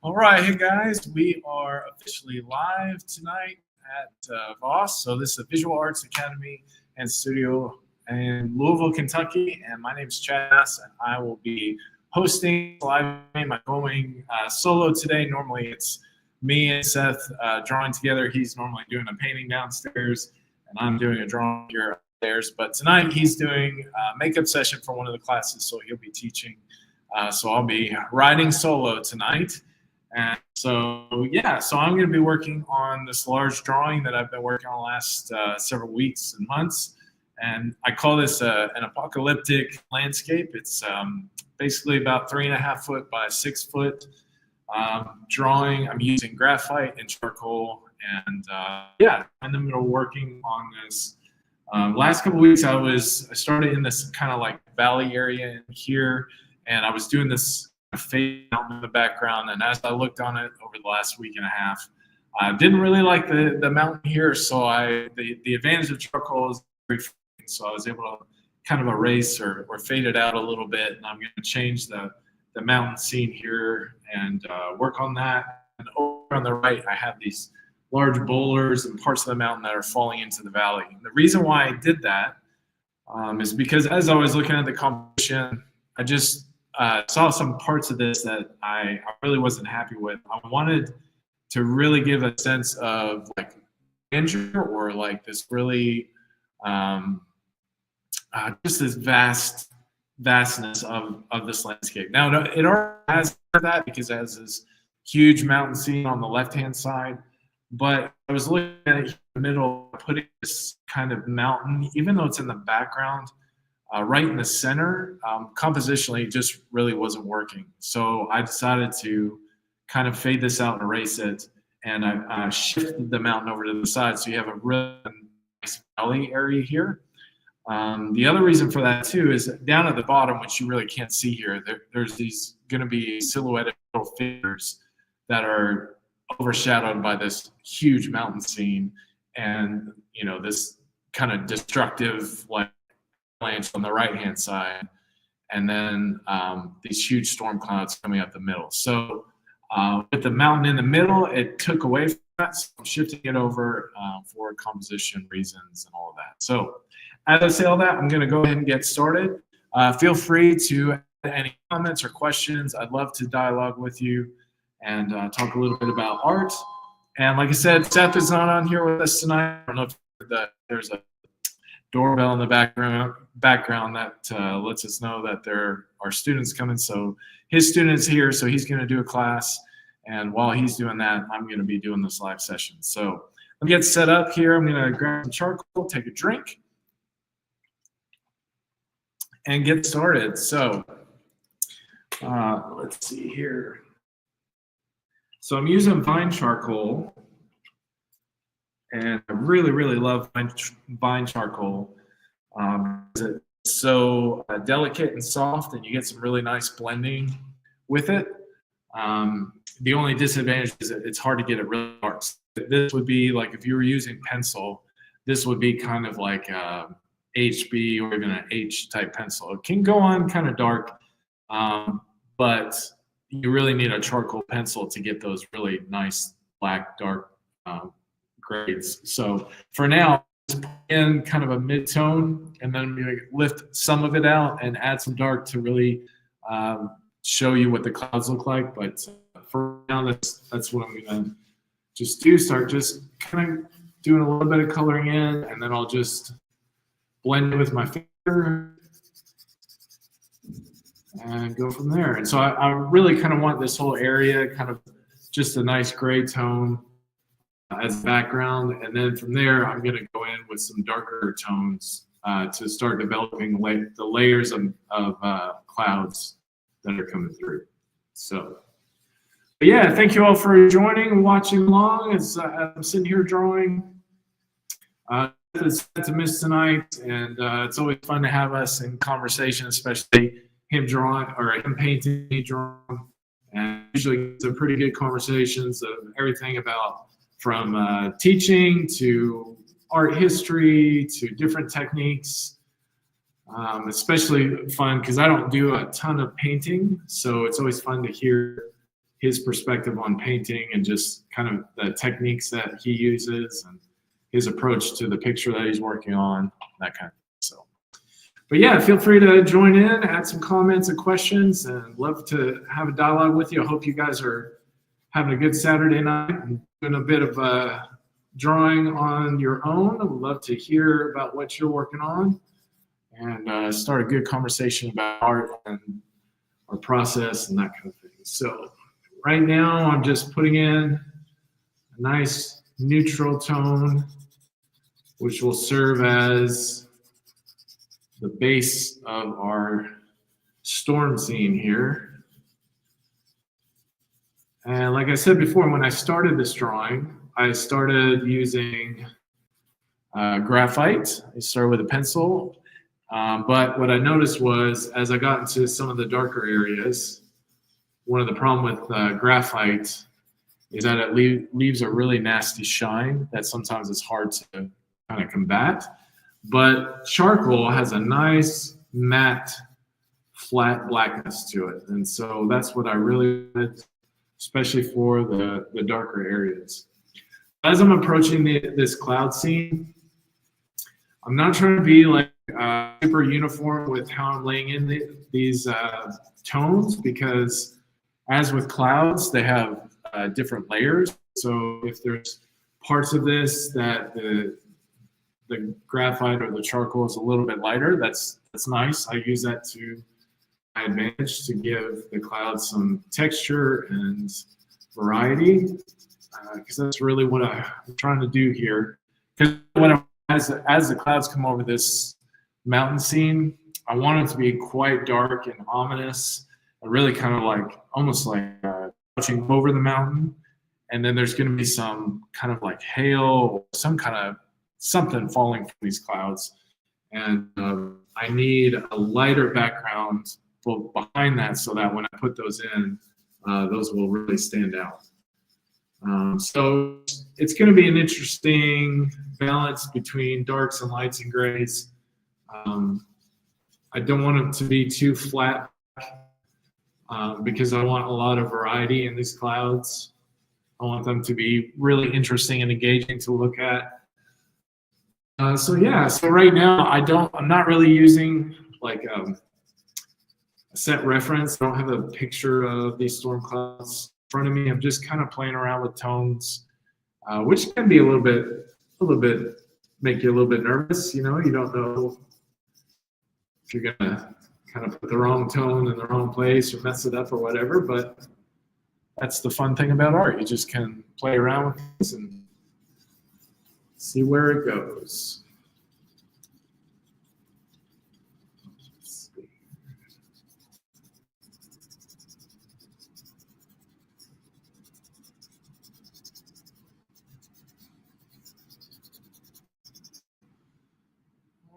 All right, hey guys, we are officially live tonight at VAAS. So this is the Visual Arts Academy and Studio in Louisville, Kentucky, and my name is Chad Nuss, and I will be hosting live. I'm going solo today. Normally it's me and Seth drawing together. He's normally doing a painting downstairs, and I'm doing a drawing here upstairs. But tonight he's doing a makeup session for one of the classes, so he'll be teaching. So I'll be riding solo tonight. And so, yeah, so I'm going to be working on this large drawing that I've been working on the last several weeks and months. And I call this an apocalyptic landscape. It's basically about 3.5 foot by 6 foot drawing. I'm using graphite and charcoal. And yeah, I'm in the middle working on this. Last couple of weeks, I started in this kind of like valley area in here, and I was doing this fade out in the background, and as I looked on it over the last week and a half, I didn't really like the mountain here, so the advantage of charcoal is very fading, so I was able to kind of erase or fade it out a little bit, and I'm going to change the mountain scene here and work on that. And over on the right, I have these large boulders and parts of the mountain that are falling into the valley. And the reason why I did that is because as I was looking at the composition, I just saw some parts of this that I really wasn't happy with. I wanted to really give a sense of like grandeur, or like this really just this vastness of this landscape. Now it already has that because it has this huge mountain scene on the left-hand side, but I was looking at it in the middle, putting this kind of mountain, even though it's in the background, right in the center, compositionally, it just really wasn't working. So I decided to kind of fade this out and erase it, and I shifted the mountain over to the side, so you have a really nice valley area here. The other reason for that too is down at the bottom, which you really can't see here, there's these going to be silhouetted little figures that are overshadowed by this huge mountain scene, and this kind of destructive like avalanche on the right-hand side, and then these huge storm clouds coming up the middle. So with the mountain in the middle, it took away from that, so I'm shifting it over for composition reasons and all of that. So as I say all that, I'm going to go ahead and get started. Feel free to add any comments or questions. I'd love to dialogue with you and talk a little bit about art. And like I said, Seth is not on here with us tonight. I don't know if there's a doorbell in the background that lets us know that there are students coming. So his student is here, so he's going to do a class, and while he's doing that, I'm going to be doing this live session. So let me get set up here. I'm going to grab some charcoal, take a drink, and get started. So let's see here. So I'm using vine charcoal, and I really, really love vine charcoal. It's so delicate and soft, and you get some really nice blending with it. The only disadvantage is that it's hard to get it really dark. This would be like if you were using pencil, this would be kind of like a HB or even an H type pencil. It can go on kind of dark, but you really need a charcoal pencil to get those really nice black, dark grades. So for now, just put in kind of a mid-tone, and then we lift some of it out and add some dark to really show you what the clouds look like. But for now, that's what I'm gonna just do. Start just kind of doing a little bit of coloring in, and then I'll just blend it with my finger and go from there. And so I really kind of want this whole area kind of just a nice gray tone as background, and then from there I'm going to go in with some darker tones to start developing the layers of clouds that are coming through. So but yeah, thank you all for joining and watching along as I'm sitting here drawing. It's to miss tonight, and it's always fun to have us in conversation, especially him drawing or him painting, me drawing, and usually it's a pretty good conversations of everything about from teaching to art history to different techniques. Especially fun because I don't do a ton of painting, so it's always fun to hear his perspective on painting and just kind of the techniques that he uses and his approach to the picture that he's working on, that kind of thing. So, but yeah, feel free to join in, add some comments and questions, and love to have a dialogue with you. I hope you guys are having a good Saturday night and doing a bit of drawing on your own. I would love to hear about what you're working on and start a good conversation about art and our process and that kind of thing. So right now I'm just putting in a nice neutral tone, which will serve as the base of our storm scene here. And like I said before, when I started this drawing, I started using graphite. I started with a pencil, but what I noticed was as I got into some of the darker areas, one of the problems with graphite is that it leaves a really nasty shine that sometimes it's hard to kind of combat. But charcoal has a nice matte, flat blackness to it. And so that's what I really wanted, especially for the darker areas. As I'm approaching this cloud scene, I'm not trying to be like super uniform with how I'm laying in these tones, because as with clouds, they have different layers. So if there's parts of this that the graphite or the charcoal is a little bit lighter, that's nice. I use that to my advantage to give the cloud some texture and variety, because that's really what I'm trying to do here. Because as the clouds come over this mountain scene, I want it to be quite dark and ominous, and really kind of like almost like crouching over the mountain. And then there's going to be some kind of like hail or some kind of something falling from these clouds. And I need a lighter background behind that so that when I put those in, those will really stand out. So it's going to be an interesting balance between darks and lights and grays. I don't want them to be too flat because I want a lot of variety in these clouds. I want them to be really interesting and engaging to look at. So right now I'm not really using like a set reference. I don't have a picture of these storm clouds in front of me. I'm just kind of playing around with tones, which can be a little bit make you a little bit nervous. You know, you don't know if you're gonna kind of put the wrong tone in the wrong place or mess it up or whatever. But that's the fun thing about art. You just can play around with this and see where it goes.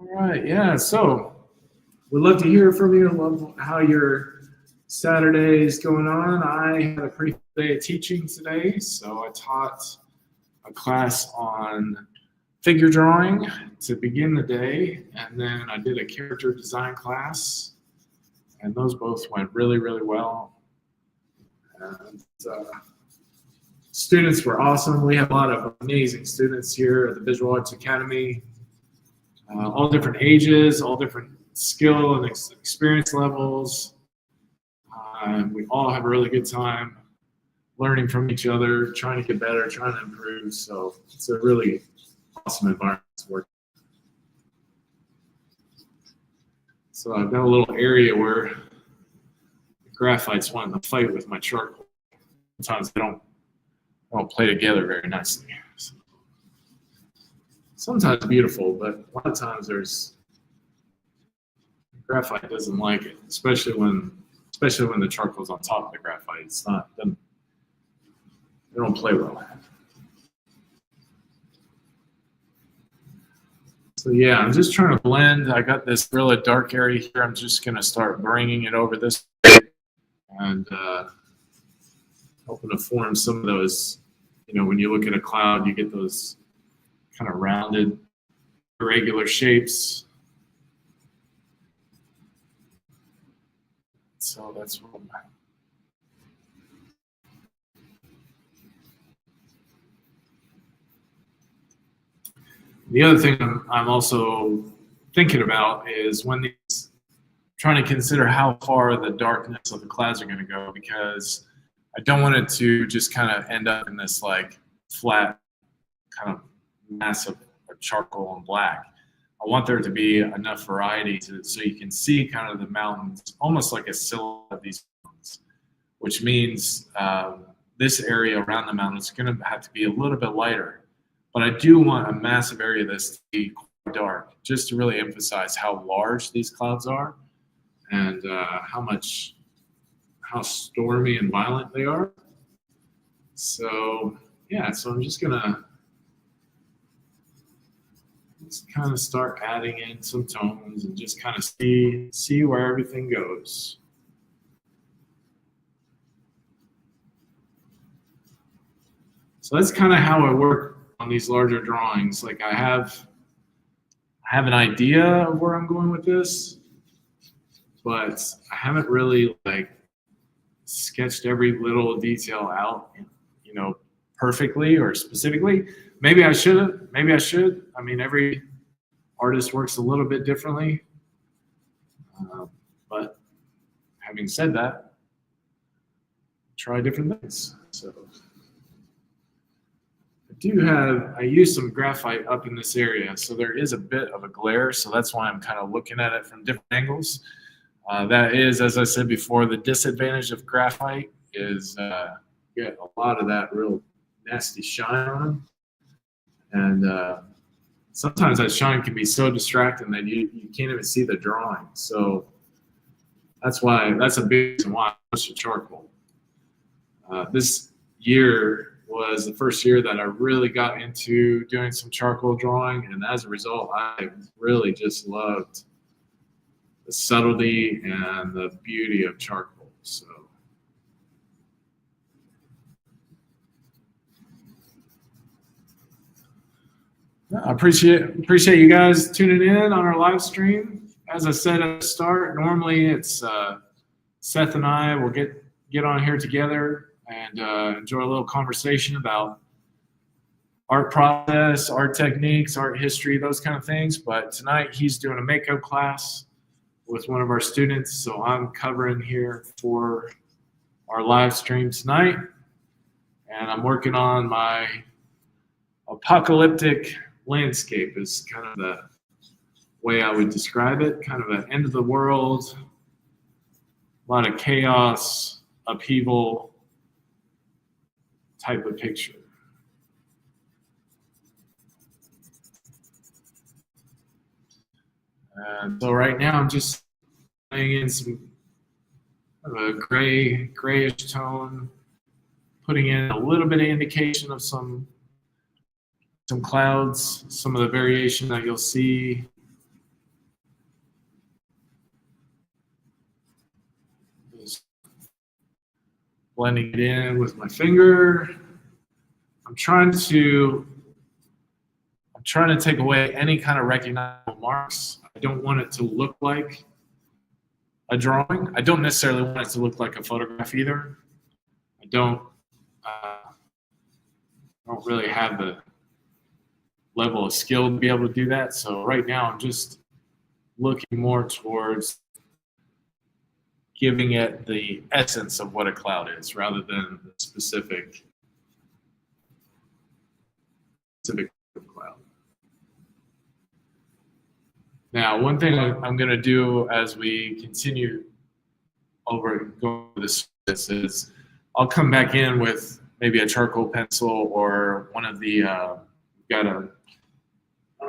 All right, yeah, so we'd love to hear from you. Love how your Saturday is going on. I had a pretty good day of teaching today, so I taught a class on figure drawing to begin the day, and then I did a character design class, and those both went really, really well. And students were awesome. We have a lot of amazing students here at the Visual Arts Academy, all different ages, all different skill and experience levels. We all have a really good time learning from each other, trying to get better, trying to improve. So it's a really awesome environment to work. So I've got a little area where the graphite's wanting to fight with my charcoal. Sometimes they don't play together very nicely. So sometimes beautiful, but a lot of times graphite doesn't like it, especially when the charcoal's on top of the graphite. It's not, they don't play well. So yeah, I'm just trying to blend. I got this really dark area here. I'm just gonna start bringing it over this way and helping to form some of those, you know, when you look at a cloud, you get those kind of rounded, irregular shapes. So that's what The other thing I'm also thinking about is trying to consider how far the darkness of the clouds are going to go, because I don't want it to just kind of end up in this like flat kind of mass of charcoal and black. I want there to be enough variety so you can see kind of the mountains, almost like a silhouette of these mountains, which means this area around the mountain is going to have to be a little bit lighter. But I do want a massive area of this to be quite dark, just to really emphasize how large these clouds are and how stormy and violent they are. So yeah, so I'm just gonna kind of start adding in some tones and just kind of see where everything goes. So that's kind of how I work on these larger drawings. Like I have an idea of where I'm going with this, but I haven't really like sketched every little detail out, you know, perfectly or specifically. Maybe I should have. Maybe I should. I mean, every artist works a little bit differently. But having said that, try different things. So I use some graphite up in this area, so there is a bit of a glare. So that's why I'm kind of looking at it from different angles. That is, as I said before, the disadvantage of graphite is you get a lot of that real nasty shine on them. And sometimes that shine can be so distracting that you can't even see the drawing. So that's a big reason why I switched to charcoal. This year was the first year that I really got into doing some charcoal drawing, and as a result, I really just loved the subtlety and the beauty of charcoal. So I appreciate you guys tuning in on our live stream. As I said at the start, normally it's Seth and I will get on here together and enjoy a little conversation about art process, art techniques, art history, those kind of things. But tonight he's doing a makeup class with one of our students, so I'm covering here for our live stream tonight. And I'm working on my apocalyptic landscape is kind of the way I would describe it, kind of an end of the world, a lot of chaos, upheaval type of picture. So right now I'm just laying in some of a grayish tone, putting in a little bit of indication of some clouds, some of the variation that you'll see. Just blending it in with my finger. I'm trying to take away any kind of recognizable marks. I don't want it to look like a drawing. I don't necessarily want it to look like a photograph either. I don't really have the level of skill to be able to do that. So right now I'm just looking more towards giving it the essence of what a cloud is rather than the specific cloud. Now, one thing I'm going to do as we continue over this is I'll come back in with maybe a charcoal pencil or one of the I don't know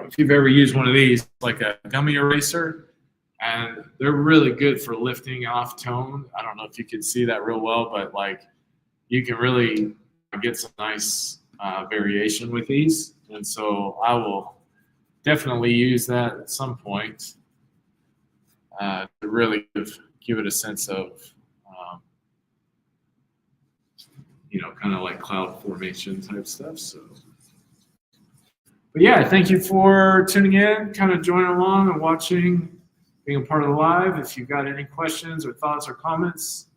if you've ever used one of these, like a gummy eraser, and they're really good for lifting off tone. I don't know if you can see that real well, but like you can really get some nice variation with these. And so I will definitely use that at some point to really give it a sense of, kind of like cloud formation type stuff. So. But yeah, thank you for tuning in, kind of joining along and watching, being a part of the live. If you've got any questions or thoughts or comments,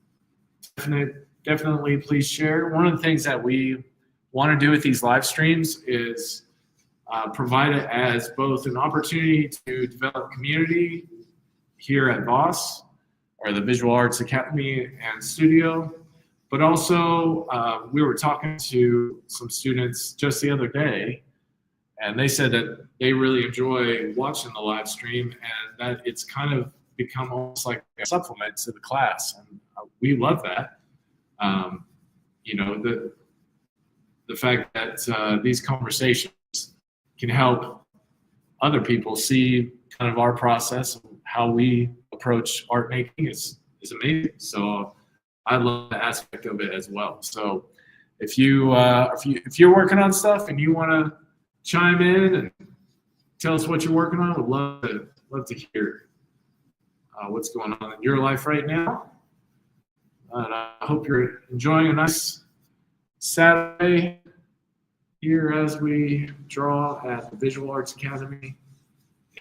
definitely please share. One of the things that we want to do with these live streams is provide it as both an opportunity to develop community here at VAAS, or the Visual Arts Academy and Studio, but also we were talking to some students just the other day, and they said that they really enjoy watching the live stream and that it's kind of become almost like a supplement to the class. And we love that. You know, the fact that these conversations can help other people see kind of our process, how we approach art making is amazing. So I love the aspect of it as well. So if you're working on stuff and you want to chime in and tell us what you're working on, I'd love to hear what's going on in your life right now. And I hope you're enjoying a nice Saturday here as we draw at the Visual Arts Academy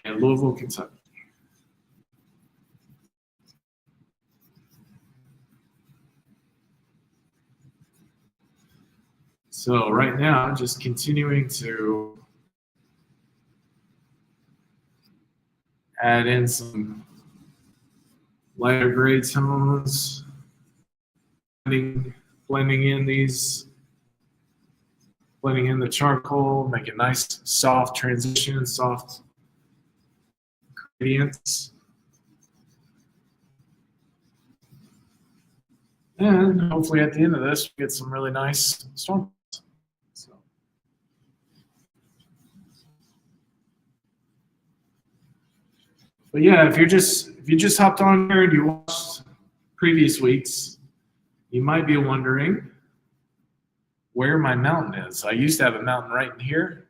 in Louisville, Kentucky. So right now, just continuing to add in some lighter gray tones, blending in the charcoal, make a nice soft transition, soft gradients. And hopefully at the end of this, we get some really nice storm. But yeah, if you just hopped on here and you watched previous weeks, you might be wondering where my mountain is. I used to have a mountain right in here,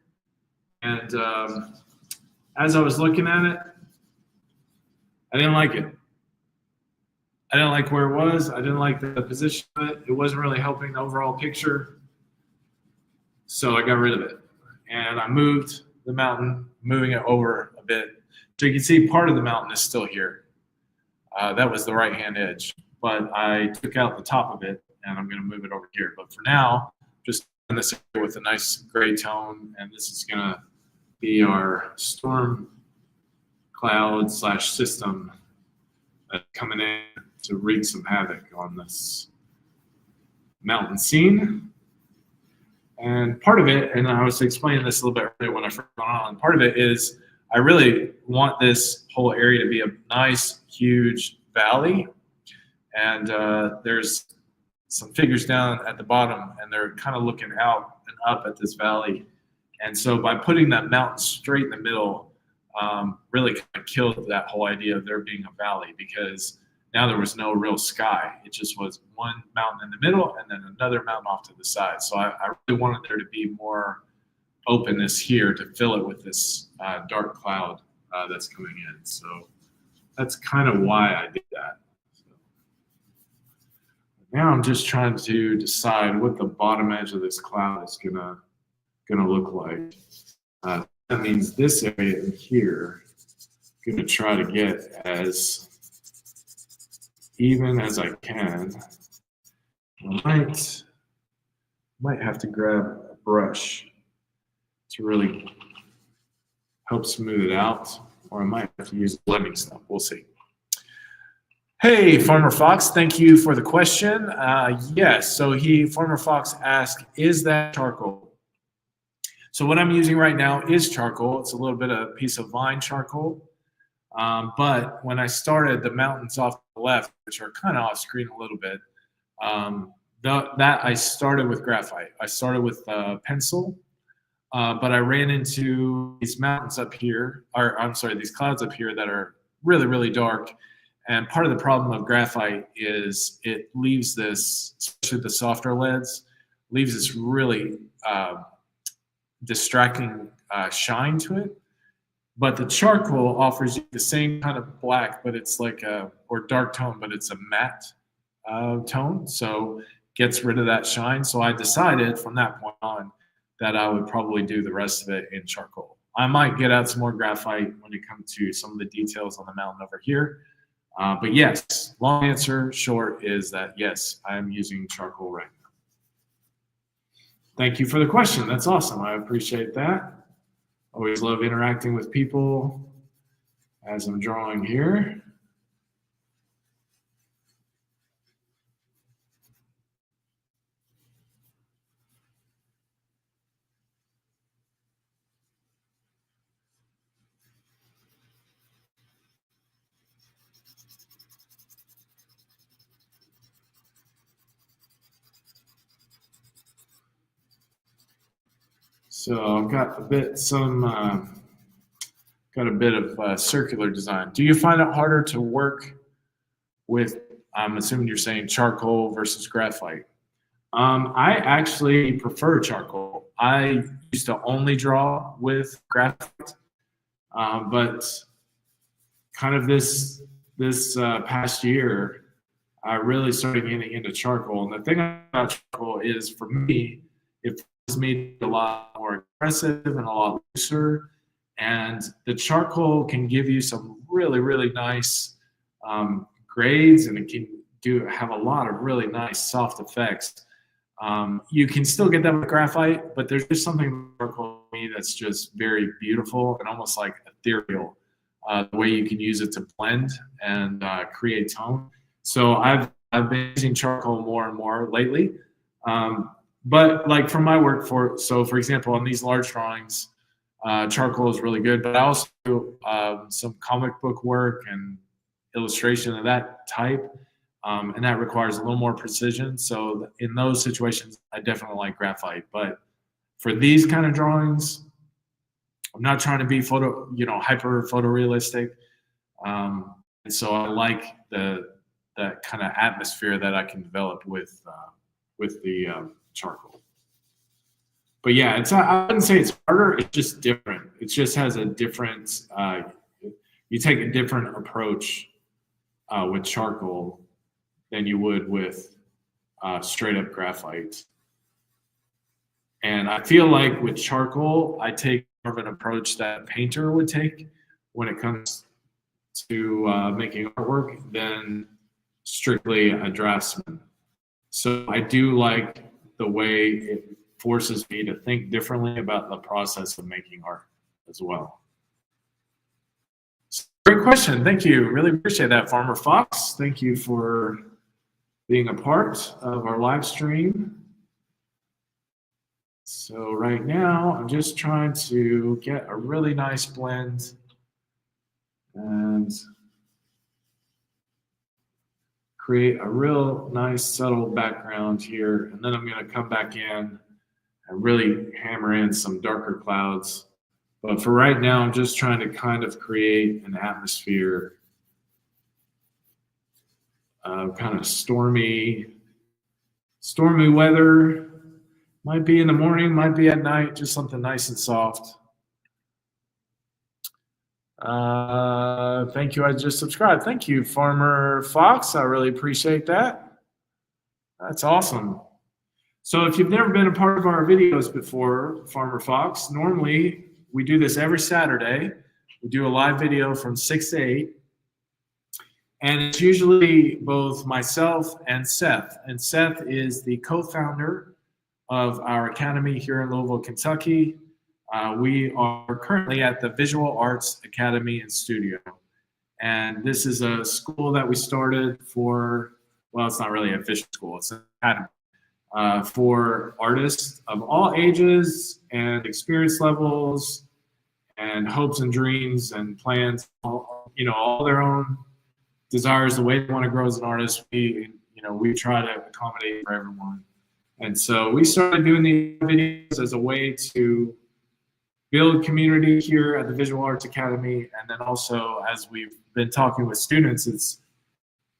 and as I was looking at it, I didn't like it. I didn't like where it was. I didn't like the position of it. It wasn't really helping the overall picture, so I got rid of it. And I moved the mountain, moving it over a bit. So you can see part of the mountain is still here. That was the right-hand edge, but I took out the top of it, and I'm going to move it over here. But for now, just in this area with a nice gray tone, and this is going to be our storm cloud / system coming in to wreak some havoc on this mountain scene. And part of it, and I was explaining this a little bit earlier when I first got on, part of it is I really want this whole area to be a nice, huge valley. And there's some figures down at the bottom, and they're kind of looking out and up at this valley. And so by putting that mountain straight in the middle, really kind of killed that whole idea of there being a valley, because now there was no real sky. It just was one mountain in the middle and then another mountain off to the side. So I really wanted there to be more openness here to fill it with this dark cloud that's coming in. So that's kind of why I did that. So now I'm just trying to decide what the bottom edge of this cloud is gonna look like. That means this area in here, I'm gonna try to get as even as I can. I might have to grab a brush to really help smooth it out, or I might have to use blending stuff. We'll see. Hey, Farmer Fox, thank you for the question. Yes, so Farmer Fox asked, is that charcoal? So what I'm using right now is charcoal. It's a little bit of a piece of vine charcoal. But when I started, the mountains off the left, which are kind of off screen a little bit, that I started with graphite. I started with pencil, but I ran into these mountains up here, or I'm sorry, these clouds up here that are really, really dark. And part of the problem of graphite is it leaves this, especially the softer leads, leaves this really distracting shine to it. But the charcoal offers you the same kind of black, but it's like or dark tone, but it's a matte tone. So gets rid of that shine. So I decided from that point on that I would probably do the rest of it in charcoal. I might get out some more graphite when it comes to some of the details on the mountain over here. But yes, long answer short is that yes, I am using charcoal right now. Thank you for the question. That's awesome. I appreciate that. Always love interacting with people as I'm drawing here. So I've got a bit of circular design. Do you find it harder to work with? I'm assuming you're saying charcoal versus graphite. I actually prefer charcoal. I used to only draw with graphite, but kind of this past year, I really started getting into charcoal. And the thing about charcoal is, for me, it forces me to be a lot more aggressive and a lot looser. And the charcoal can give you some really, really nice grades, and it can have a lot of really nice soft effects. You can still get that with graphite, but there's just something about charcoal to me that's just very beautiful and almost like ethereal. The way you can use it to blend and create tone. So I've been using charcoal more and more lately. But like for my work, for example, on these large drawings, charcoal is really good. But I also do some comic book work and illustration of that type, and that requires a little more precision. So in those situations, I definitely like graphite. But for these kind of drawings, I'm not trying to be hyper photorealistic, and so I like that kind of atmosphere that I can develop with the charcoal. But yeah, I wouldn't say it's harder. It's just different. It just has a different. You take a different approach with charcoal than you would with straight up graphite. And I feel like with charcoal, I take more of an approach that a painter would take when it comes to making artwork than strictly a draftsman. So I do like the way it forces me to think differently about the process of making art as well. Great question. Thank you. Really appreciate that, Farmer Fox. Thank you for being a part of our live stream. So right now, I'm just trying to get a really nice blend and create a real nice subtle background here. And then I'm going to come back in and really hammer in some darker clouds. But for right now, I'm just trying to kind of create an atmosphere of kind of stormy weather. Might be in the morning, might be at night, just something nice and soft. Thank you. I just subscribed. Thank you, Farmer Fox. I really appreciate that. That's awesome. So if you've never been a part of our videos before, Farmer Fox, normally we do this every Saturday. We do a live video from 6 to 8. And it's usually both myself and Seth. And Seth is the co-founder of our academy here in Louisville, Kentucky. We are currently at the Visual Arts Academy and Studio. And this is a school that we started for, well, it's not really an official school, it's an academy for artists of all ages and experience levels and hopes and dreams and plans, all their own desires, the way they want to grow as an artist. We try to accommodate for everyone. And so we started doing these videos as a way to build community here at the Visual Arts Academy. And then also, as we've been talking with students, it's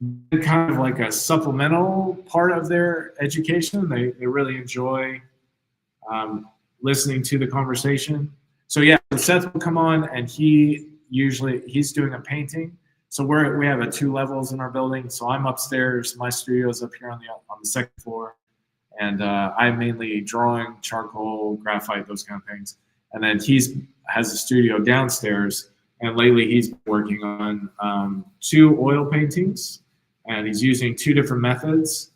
been kind of like a supplemental part of their education. They really enjoy listening to the conversation. So yeah, Seth will come on, and he's doing a painting. So we have 2 levels in our building. So I'm upstairs, my studio's up here on the second floor. And I'm mainly drawing, charcoal, graphite, those kind of things. And then has a studio downstairs. And lately he's been working on 2 oil paintings. And he's using 2 different methods.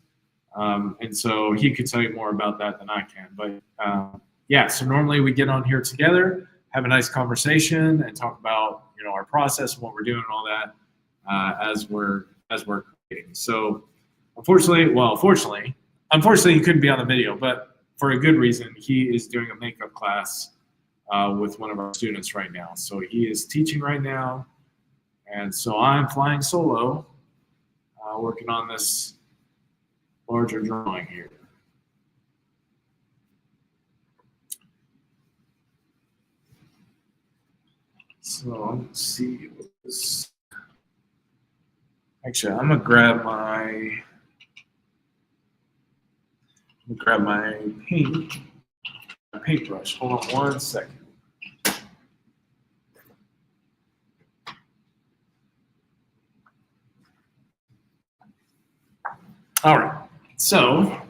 And so he could tell you more about that than I can. But yeah, so normally we get on here together. have a nice conversation and talk about our process and what we're doing and all that as we're creating. So unfortunately he couldn't be on the video, but for a good reason. He is doing a makeup class with one of our students right now. So he is teaching right now, and so I'm flying solo, working on this larger drawing here. So let's see what this. Actually, I'm gonna grab my paintbrush. Hold on 1 second. All right. So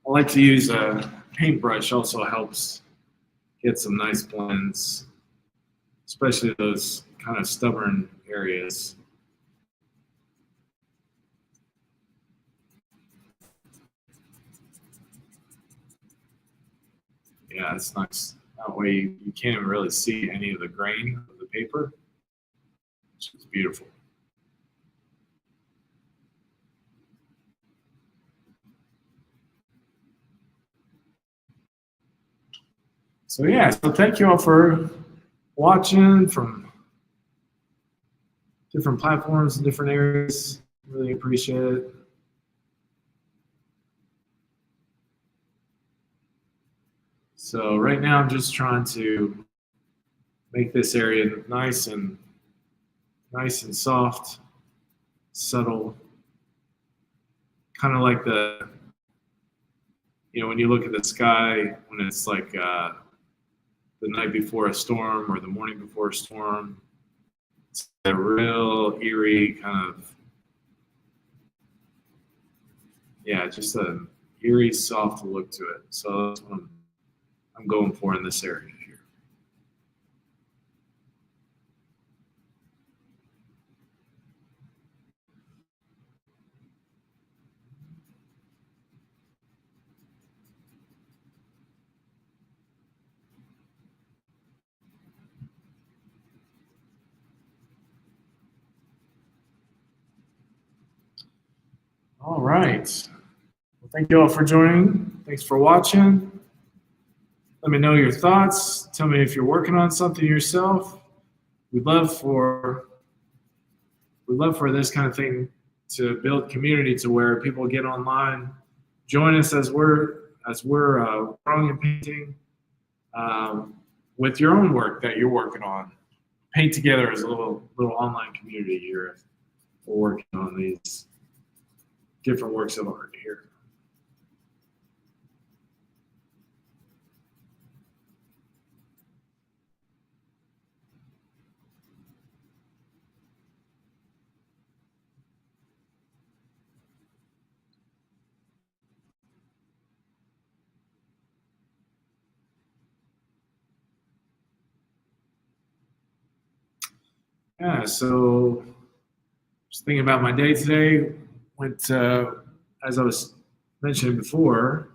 I like to use a paintbrush. Also helps get some nice blends, especially those kind of stubborn areas. Yeah, it's nice. That way you can't even really see any of the grain of the paper. It's just beautiful. So yeah, so thank you all for watching from different platforms and different areas. Really appreciate it. So right now I'm just trying to make this area nice and soft, subtle, kind of like when you look at the sky when it's like the night before a storm or the morning before a storm. It's a real eerie kind of, just an eerie, soft look to it. So that's what I'm going for in this area here. All right. Well, thank you all for joining. Thanks for watching. Let me know your thoughts. Tell me if you're working on something yourself. We'd love for this kind of thing to build community to where people get online, join us as we're drawing and painting with your own work that you're working on. Paint together as a little online community here. We're working on these different works of art here. Yeah, so just thinking about my day today. Went as I was mentioning before,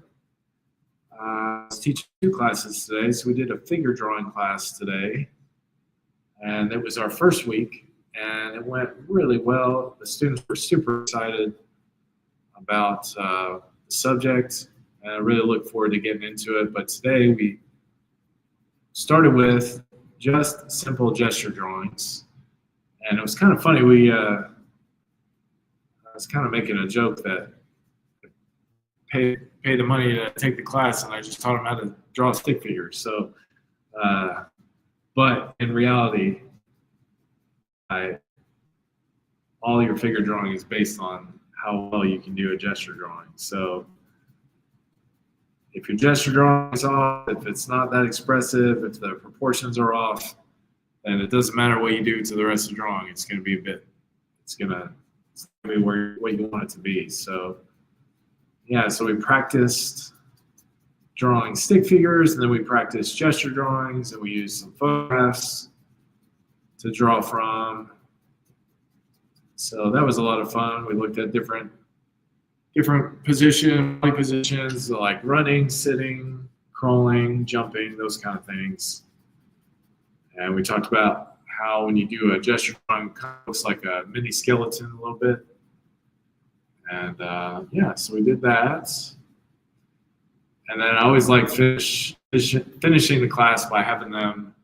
I was teaching 2 classes today. So we did a figure drawing class today, and it was our first week, and it went really well. The students were super excited about the subject, and I really look forward to getting into it. But today we started with just simple gesture drawings, and it was kind of funny. I was kind of making a joke that pay the money to take the class, and I just taught them how to draw stick figures. So, but in reality, all your figure drawing is based on how well you can do a gesture drawing. So if your gesture drawing is off, if it's not that expressive, if the proportions are off, then it doesn't matter what you do to the rest of the drawing. It's going to be it's going to be what you want it to be. So yeah, so we practiced drawing stick figures, and then we practiced gesture drawings, and we used some photographs to draw from. So that was a lot of fun. We looked at different positions like running, sitting, crawling, jumping, those kind of things. And we talked about how when you do a gesture drawing, it kind of looks like a mini skeleton a little bit. And yeah, so we did that. And then I always like finishing the class by having them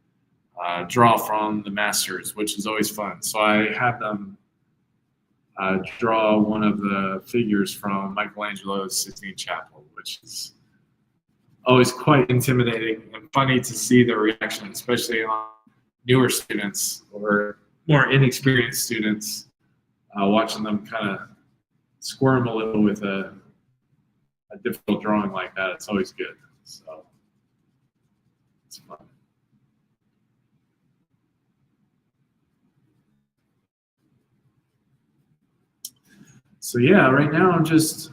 draw from the masters, which is always fun. So I have them draw one of the figures from Michelangelo's Sistine Chapel, which is always quite intimidating and funny to see the reaction, especially on newer students or more inexperienced students, watching them kind of squirm a little with a difficult drawing like that. It's always good. So it's fun. So yeah, right now I'm just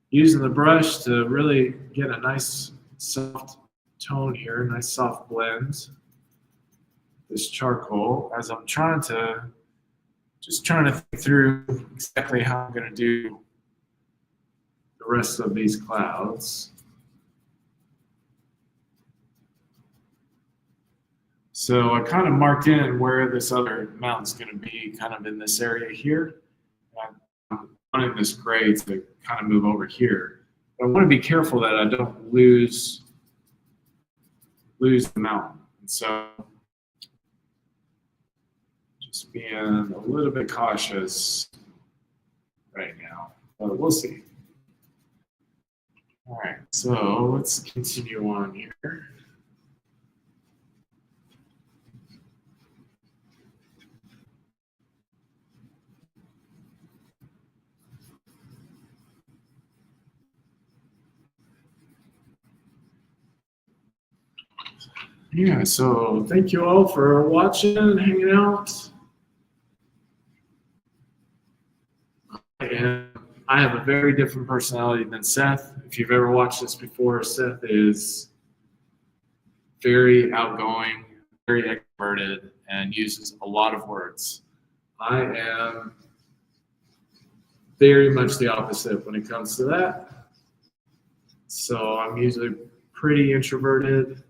using the brush to really get a nice soft tone here, nice soft blend. This charcoal, as I'm trying to think through exactly how I'm going to do the rest of these clouds. So I kind of marked in where this other mountain's going to be, kind of in this area here. I'm wanting this gray to kind of move over here. But I want to be careful that I don't lose the mountain. And so just being a little bit cautious right now, but we'll see. All right, so let's continue on here. Yeah, so thank you all for watching and hanging out. And I have a very different personality than Seth. If you've ever watched this before, Seth is very outgoing, very extroverted, and uses a lot of words. I am very much the opposite when it comes to that. So I'm usually pretty introverted,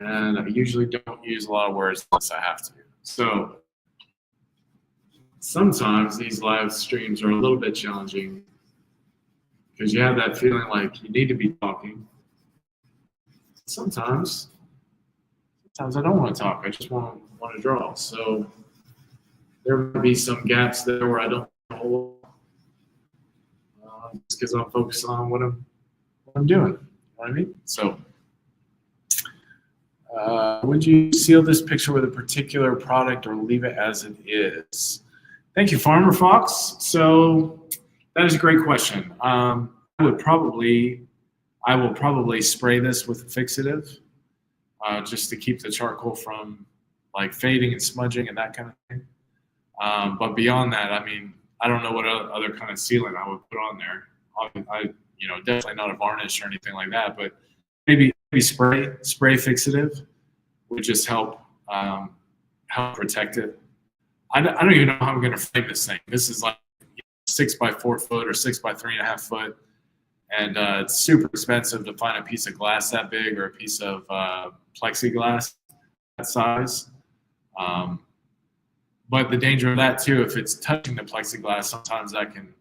and I usually don't use a lot of words unless I have to. So sometimes these live streams are a little bit challenging because you have that feeling like you need to be talking. Sometimes I don't want to talk. I just want to draw. So there might be some gaps there where I don't know, just because I'm focused on what I'm doing. You know what I mean? So would you seal this picture with a particular product or leave it as it is? Thank you, Farmer Fox. So that is a great question. I will probably spray this with a fixative just to keep the charcoal from like fading and smudging and that kind of thing. But beyond that, I mean, I don't know what other kind of sealant I would put on there. Definitely not a varnish or anything like that, but maybe spray fixative would just help protect it. I don't even know how I'm going to frame this thing. This is like 6 by 4 foot or 6 by 3.5 foot. And it's super expensive to find a piece of glass that big or a piece of plexiglass that size. But the danger of that too, if it's touching the plexiglass, sometimes it can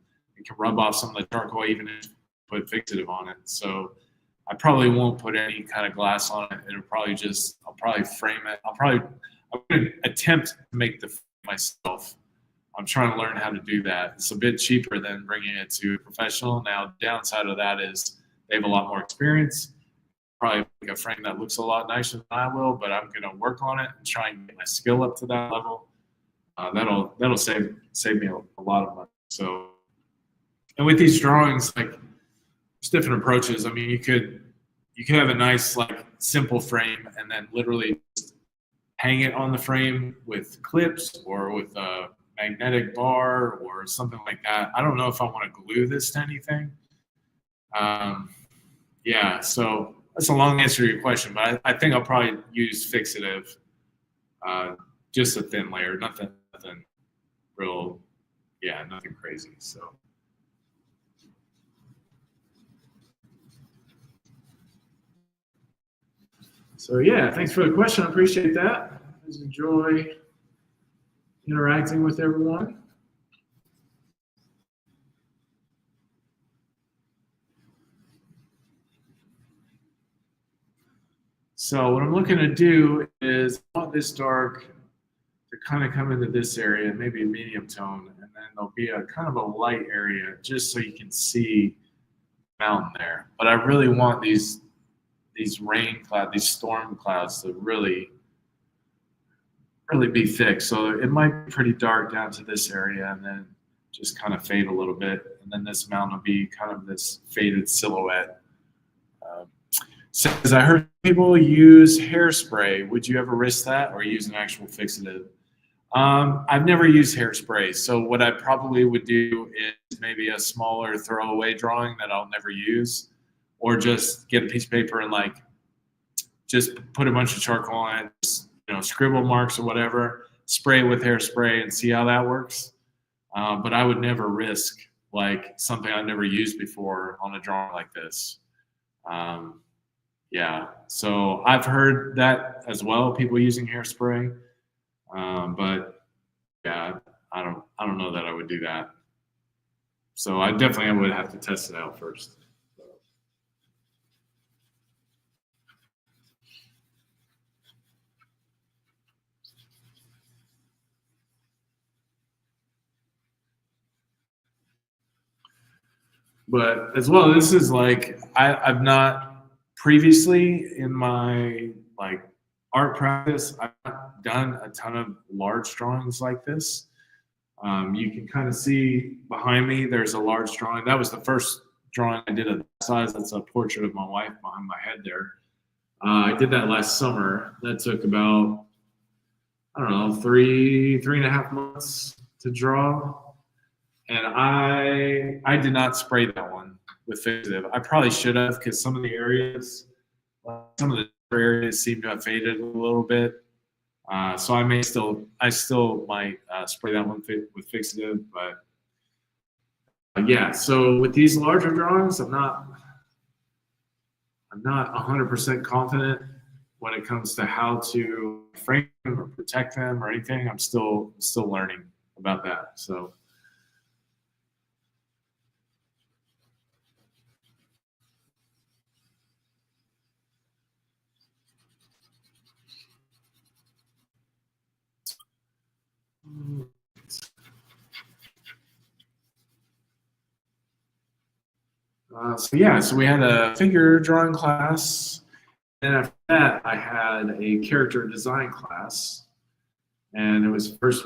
rub off some of the charcoal even if you put fixative on it. So I probably won't put any kind of glass on it. I'll probably frame it. I'm going to attempt to make the frame myself. I'm trying to learn how to do that. It's a bit cheaper than bringing it to a professional. Now, the downside of that is they have a lot more experience. Probably make a frame that looks a lot nicer than I will, but I'm going to work on it and try and get my skill up to that level. That'll save me a lot of money. So, and with these drawings, like there's different approaches. I mean, you could have a nice like simple frame and then literally just hang it on the frame with clips or with a magnetic bar or something like that. I don't know if I want to glue this to anything. Yeah, so that's a long answer to your question, but I think I'll probably use fixative, just a thin layer, nothing real, yeah, nothing crazy. So. So yeah, thanks for the question. I appreciate that. I just enjoy interacting with everyone. So what I'm looking to do is I want this dark to kind of come into this area, maybe a medium tone, and then there'll be a kind of a light area just so you can see the mountain there. But I really want these rain clouds, these storm clouds to really be thick. So it might be pretty dark down to this area and then just kind of fade a little bit. And then this mountain will be kind of this faded silhouette. Says, I heard people use hairspray. Would you ever risk that or use an actual fixative? I've never used hairspray. So what I probably would do is maybe a smaller throwaway drawing that I'll never use, or just get a piece of paper and like just put a bunch of charcoal on it, just, scribble marks or whatever, spray with hairspray and see how that works. But I would never risk like something I've never used before on a drawing like this. Yeah, so I've heard that as well, people using hairspray. But yeah, I don't know that I would do that. So I would have to test it out first. But as well, this is like I've not previously in my like art practice, I've not done a ton of large drawings like this. You can kind of see behind me, there's a large drawing. That was the first drawing I did of that size. That's a portrait of my wife behind my head there. I did that last summer. That took about, I don't know, three and a half months to draw. And I did not spray that one with fixative. I probably should have, because some of the areas seem to have faded a little bit. So I still might spray that one with fixative, but yeah. So with these larger drawings, I'm not 100% confident when it comes to how to frame them or protect them or anything. I'm still learning about that. So. So we had a figure drawing class, and after that I had a character design class, and it was first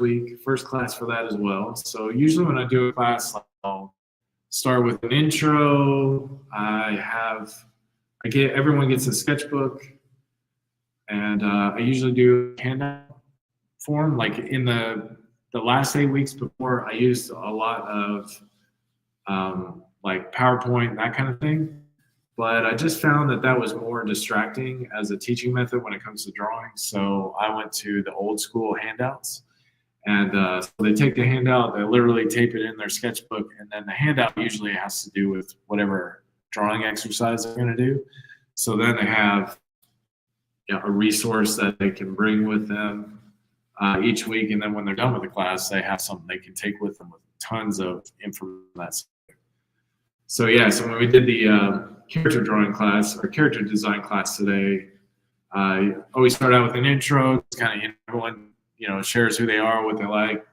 class for that as well. So usually when I do a class, I'll start with an intro. Everyone gets a sketchbook, and I usually do handout form. Like in the last 8 weeks before, I used a lot of like PowerPoint, that kind of thing. But I just found that was more distracting as a teaching method when it comes to drawing. So I went to the old school handouts. And so they take the handout, they literally tape it in their sketchbook, and then the handout usually has to do with whatever drawing exercise they're going to do. So then they have a resource that they can bring with them each week. And then when they're done with the class, they have something they can take with them with tons of information. So when we did the character drawing class or character design class today, I always start out with an intro. It's kind of everyone shares who they are, what they like,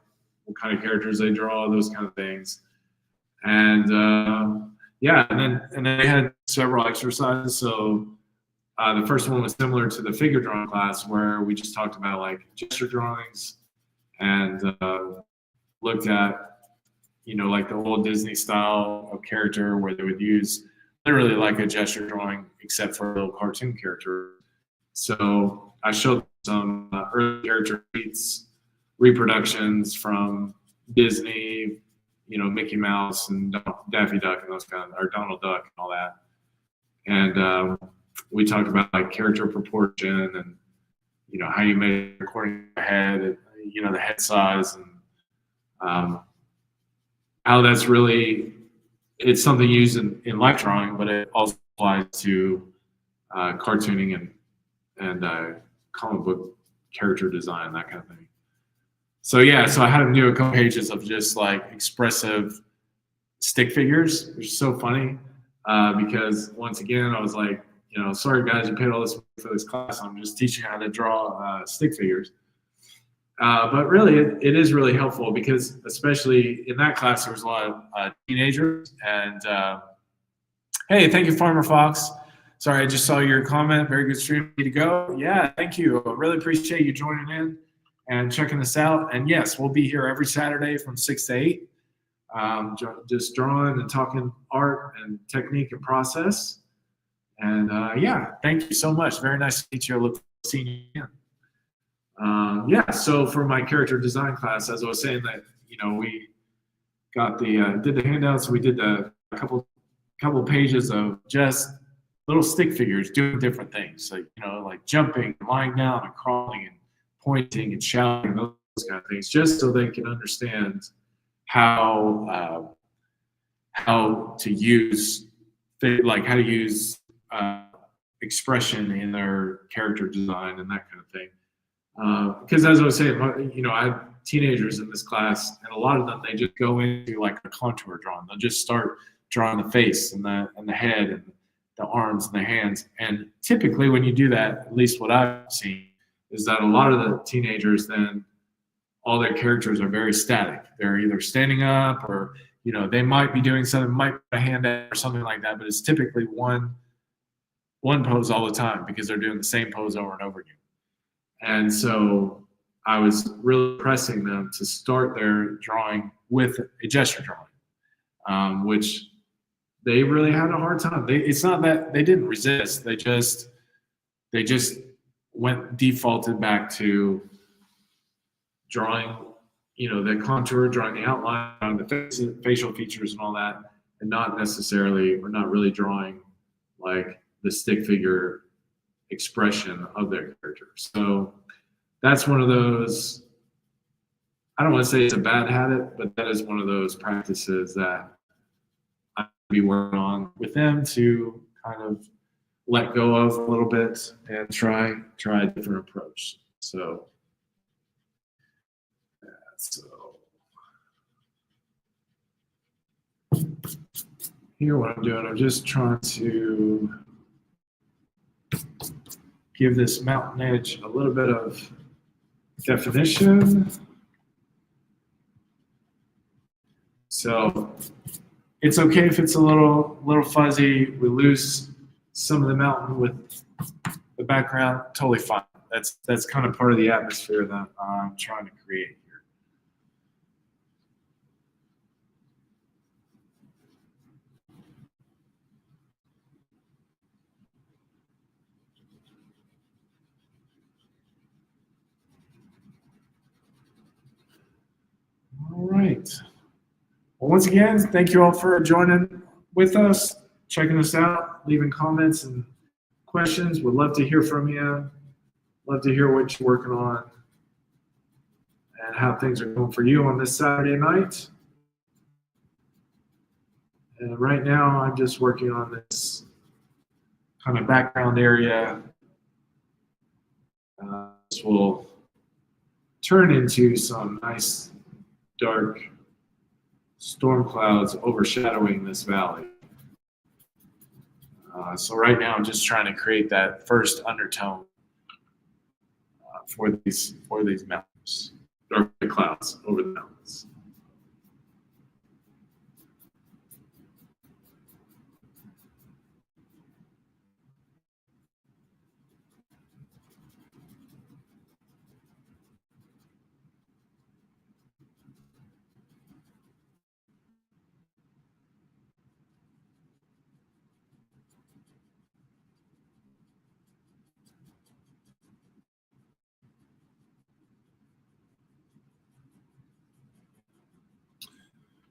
what kind of characters they draw, those kind of things. And and then they had several exercises. So the first one was similar to the figure drawing class, where we just talked about like gesture drawings and looked at like the old Disney style of character where they would use literally like a gesture drawing, except for a little cartoon character. So I showed some early character sheets, reproductions from Disney, Mickey Mouse and Daffy Duck and those or Donald Duck and all that. And we talked about like character proportion and, how you measure according to the head, the head size, and how that's really, it's something used in life drawing, but it also applies to cartooning and comic book character design, that kind of thing. So yeah, so I had him do a couple pages of just like expressive stick figures, which is so funny because once again, I was like, you know, sorry guys, you paid all this money for this class. I'm just teaching how to draw stick figures. But really, it is really helpful because especially in that class, there was a lot of teenagers. And hey, thank you, Farmer Fox. Sorry, I just saw your comment. Very good stream. Need to go. Yeah, thank you. I really appreciate you joining in and checking this out. And yes, we'll be here every Saturday from 6 to 8, just drawing and talking art and technique and process. And yeah, thank you so much. Very nice to meet you. I look forward to seeing you again. Yeah, so for my character design class, as I was saying, that you know we got the did the handouts. We did the couple pages of just little stick figures doing different things, like you know, like jumping, lying down, and crawling, and pointing and shouting, those kind of things, just so they can understand how to use expression in their character design and that kind of thing. Because as I was saying, you know, I had teenagers in this class, and a lot of them, they just go into like a contour drawing. They'll just start drawing the face and the head and the arms and the hands. And typically when you do that, at least what I've seen, is that a lot of the teenagers, then all their characters are very static. They're either standing up or, you know, they might be doing something, might put a hand out or something like that, but it's typically one pose all the time because they're doing the same pose over and over again. And so I was really pressing them to start their drawing with a gesture drawing, which they really had a hard time. It's not that they didn't resist. They just defaulted back to drawing, you know, the contour, drawing the outline, drawing the facial features and all that, and not really drawing like the stick figure expression of their character. So that's one of those, I don't want to say it's a bad habit, but that is one of those practices that I be working on with them to kind of let go of a little bit and try a different approach. So here what I'm doing, I'm just trying to give this mountain edge a little bit of definition. So it's okay if it's a little fuzzy. We lose some of the mountain with the background, totally fine. That's kind of part of the atmosphere that I'm trying to create here. All right. Well, once again, thank you all for joining with us, checking us out, leaving comments and questions. Would love to hear from you. Love to hear what you're working on and how things are going for you on this Saturday night. And right now, I'm just working on this kind of background area. This will turn into some nice dark storm clouds overshadowing this valley. So right now I'm just trying to create that first undertone for these mountains, dark clouds over the mountains.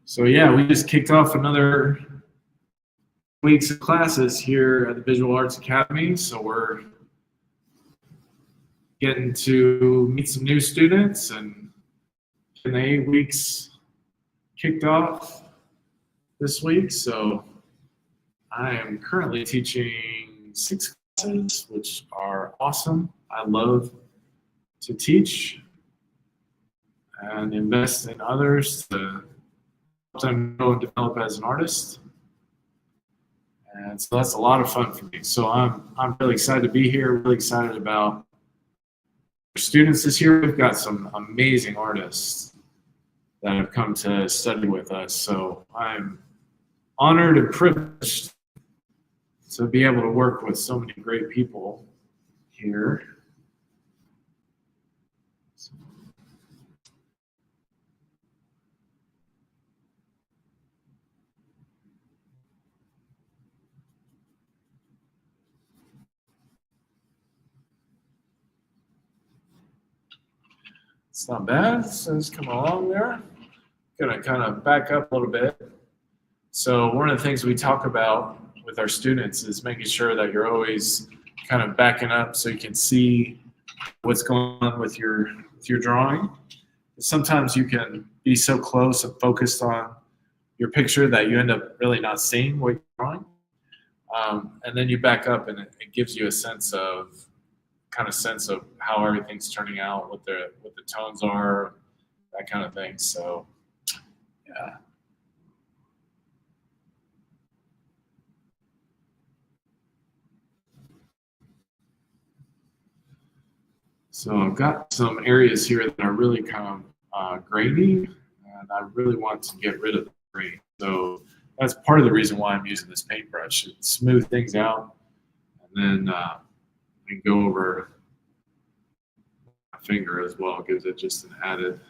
So yeah, we just kicked off another weeks of classes here at the Visual Arts Academy. So we're getting to meet some new students and getting the 8 weeks kicked off this week. So I am currently teaching 6 classes, which are awesome. I love to teach and invest in others to help them grow and develop as an artist. And so that's a lot of fun for me. So I'm really excited to be here, really excited about students this year. We've got some amazing artists that have come to study with us. So I'm honored and privileged to be able to work with so many great people here. It's not bad. It's coming along there. Gonna kind of back up a little bit. So one of the things we talk about with our students is making sure that you're always kind of backing up so you can see what's going on with your drawing. Sometimes you can be so close and focused on your picture that you end up really not seeing what you're drawing. And then you back up and it gives you a sense of how everything's turning out, what the tones are, that kind of thing. So yeah. So I've got some areas here that are really kind of grainy, and I really want to get rid of the grain. So that's part of the reason why I'm using this paintbrush. It smooths things out, and then I can go over my finger as well. It gives it just an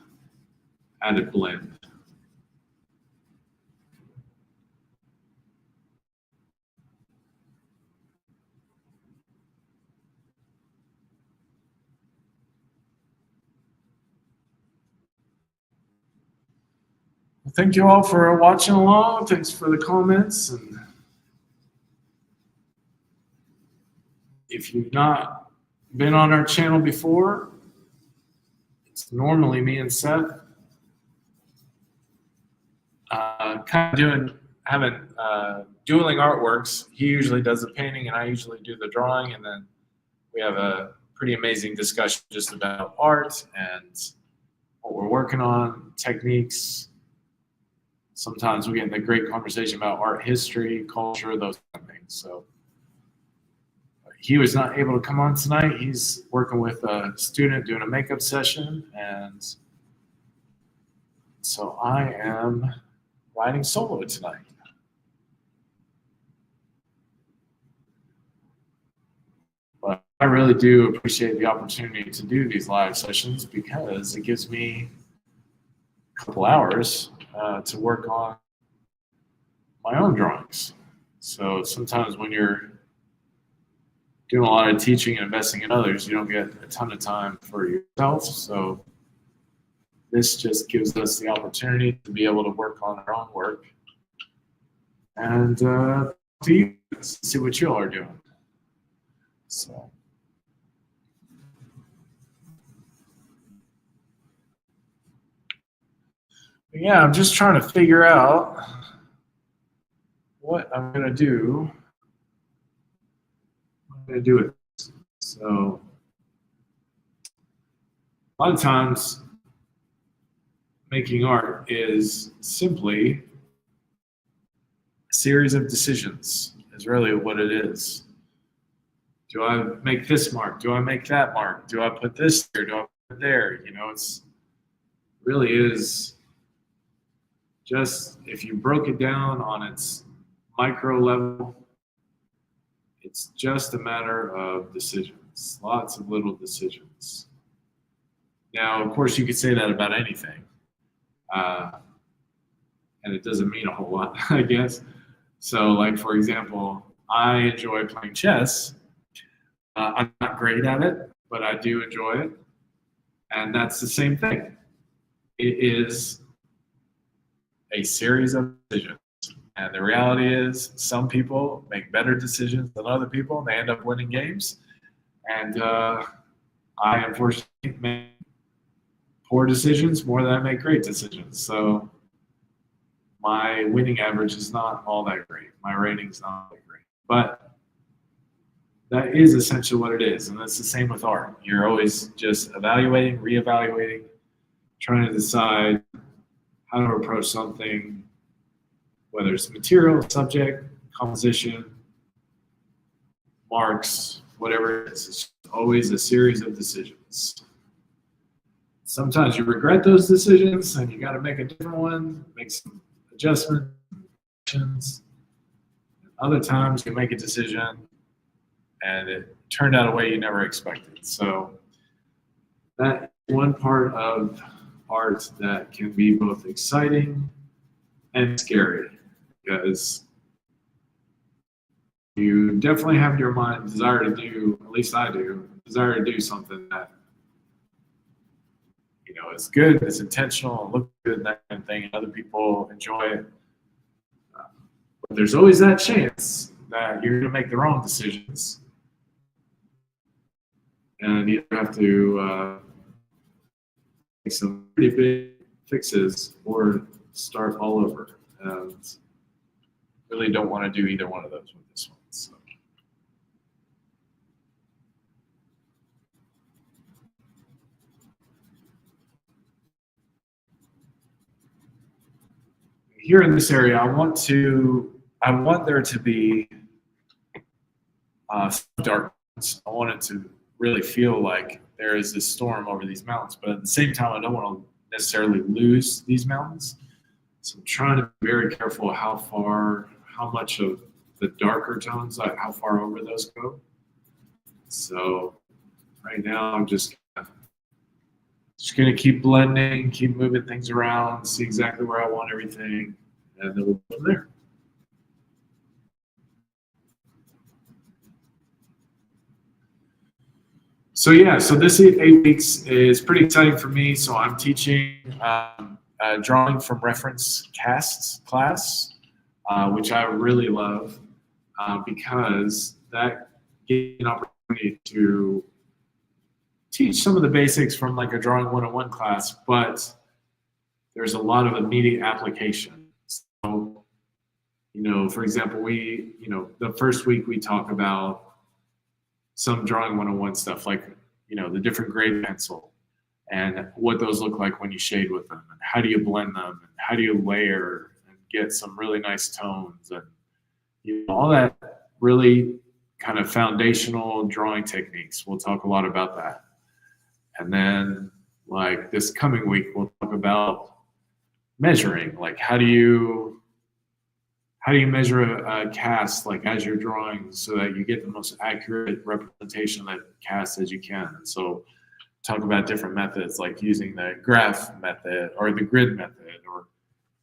added blend. Well, thank you all for watching along. Thanks for the comments. And if you've not been on our channel before, it's normally me and Seth having dueling artworks. He usually does the painting and I usually do the drawing, and then we have a pretty amazing discussion just about art and what we're working on, techniques. Sometimes we get in a great conversation about art history, culture, those kind of things. So he was not able to come on tonight. He's working with a student doing a makeup session, and so I am riding solo tonight. But I really do appreciate the opportunity to do these live sessions because it gives me a couple hours to work on my own drawings. So sometimes when you're doing a lot of teaching and investing in others, you don't get a ton of time for yourself. So this just gives us the opportunity to be able to work on our own work and see what you all are doing. So. Yeah, I'm just trying to figure out what I'm gonna do. What I'm gonna do with this. So a lot of times making art is simply a series of decisions is really what it is. Do I make this mark? Do I make that mark? Do I put this there? Do I put it there? You know, it's really is just, if you broke it down on its micro level, it's just a matter of decisions, lots of little decisions. Now, of course, you could say that about anything, and it doesn't mean a whole lot, I guess. So, like, for example, I enjoy playing chess. I'm not great at it, but I do enjoy it, and that's the same thing. It is a series of decisions. And the reality is some people make better decisions than other people, and they end up winning games. And I unfortunately make poor decisions more than I make great decisions. So my winning average is not all that great. My rating's not that great. But that is essentially what it is. And that's the same with art. You're always just evaluating, reevaluating, trying to decide how to approach something, whether it's material, subject, composition, marks, whatever it is. It's always a series of decisions. Sometimes you regret those decisions and you got to make a different one, make some adjustments. Other times you make a decision and it turned out a way you never expected. So that one part of art that can be both exciting and scary, because you definitely have in your mind desire to do, at least I do, desire to do something that, you know, is good, it's intentional, looks good, and that kind of thing, and other people enjoy it. But there's always that chance that you're going to make the wrong decisions. And you have to make some pretty big fixes or start all over. And really don't want to do either one of those with this one. So. Here in this area, I want there to be darkness. I want it to really feel like there is this storm over these mountains, but at the same time, I don't want to necessarily lose these mountains. So I'm trying to be very careful how much of the darker tones, like how far over those go. So right now, I'm just going to keep blending, keep moving things around, see exactly where I want everything, and then we'll go from there. So yeah, so this 8 weeks is pretty exciting for me. So I'm teaching drawing from reference casts class, which I really love because that gives me an opportunity to teach some of the basics from like a drawing 101 class, but there's a lot of immediate application. So, you know, for example, the first week we talk about some drawing 101 stuff, like, you know, the different grade pencil and what those look like when you shade with them, and how do you blend them, and how do you layer and get some really nice tones, and you know, all that really kind of foundational drawing techniques. We'll talk a lot about that. And then like this coming week, we'll talk about measuring, like how do you measure a cast like as you're drawing so that you get the most accurate representation of that cast as you can. And so talk about different methods like using the graph method or the grid method, or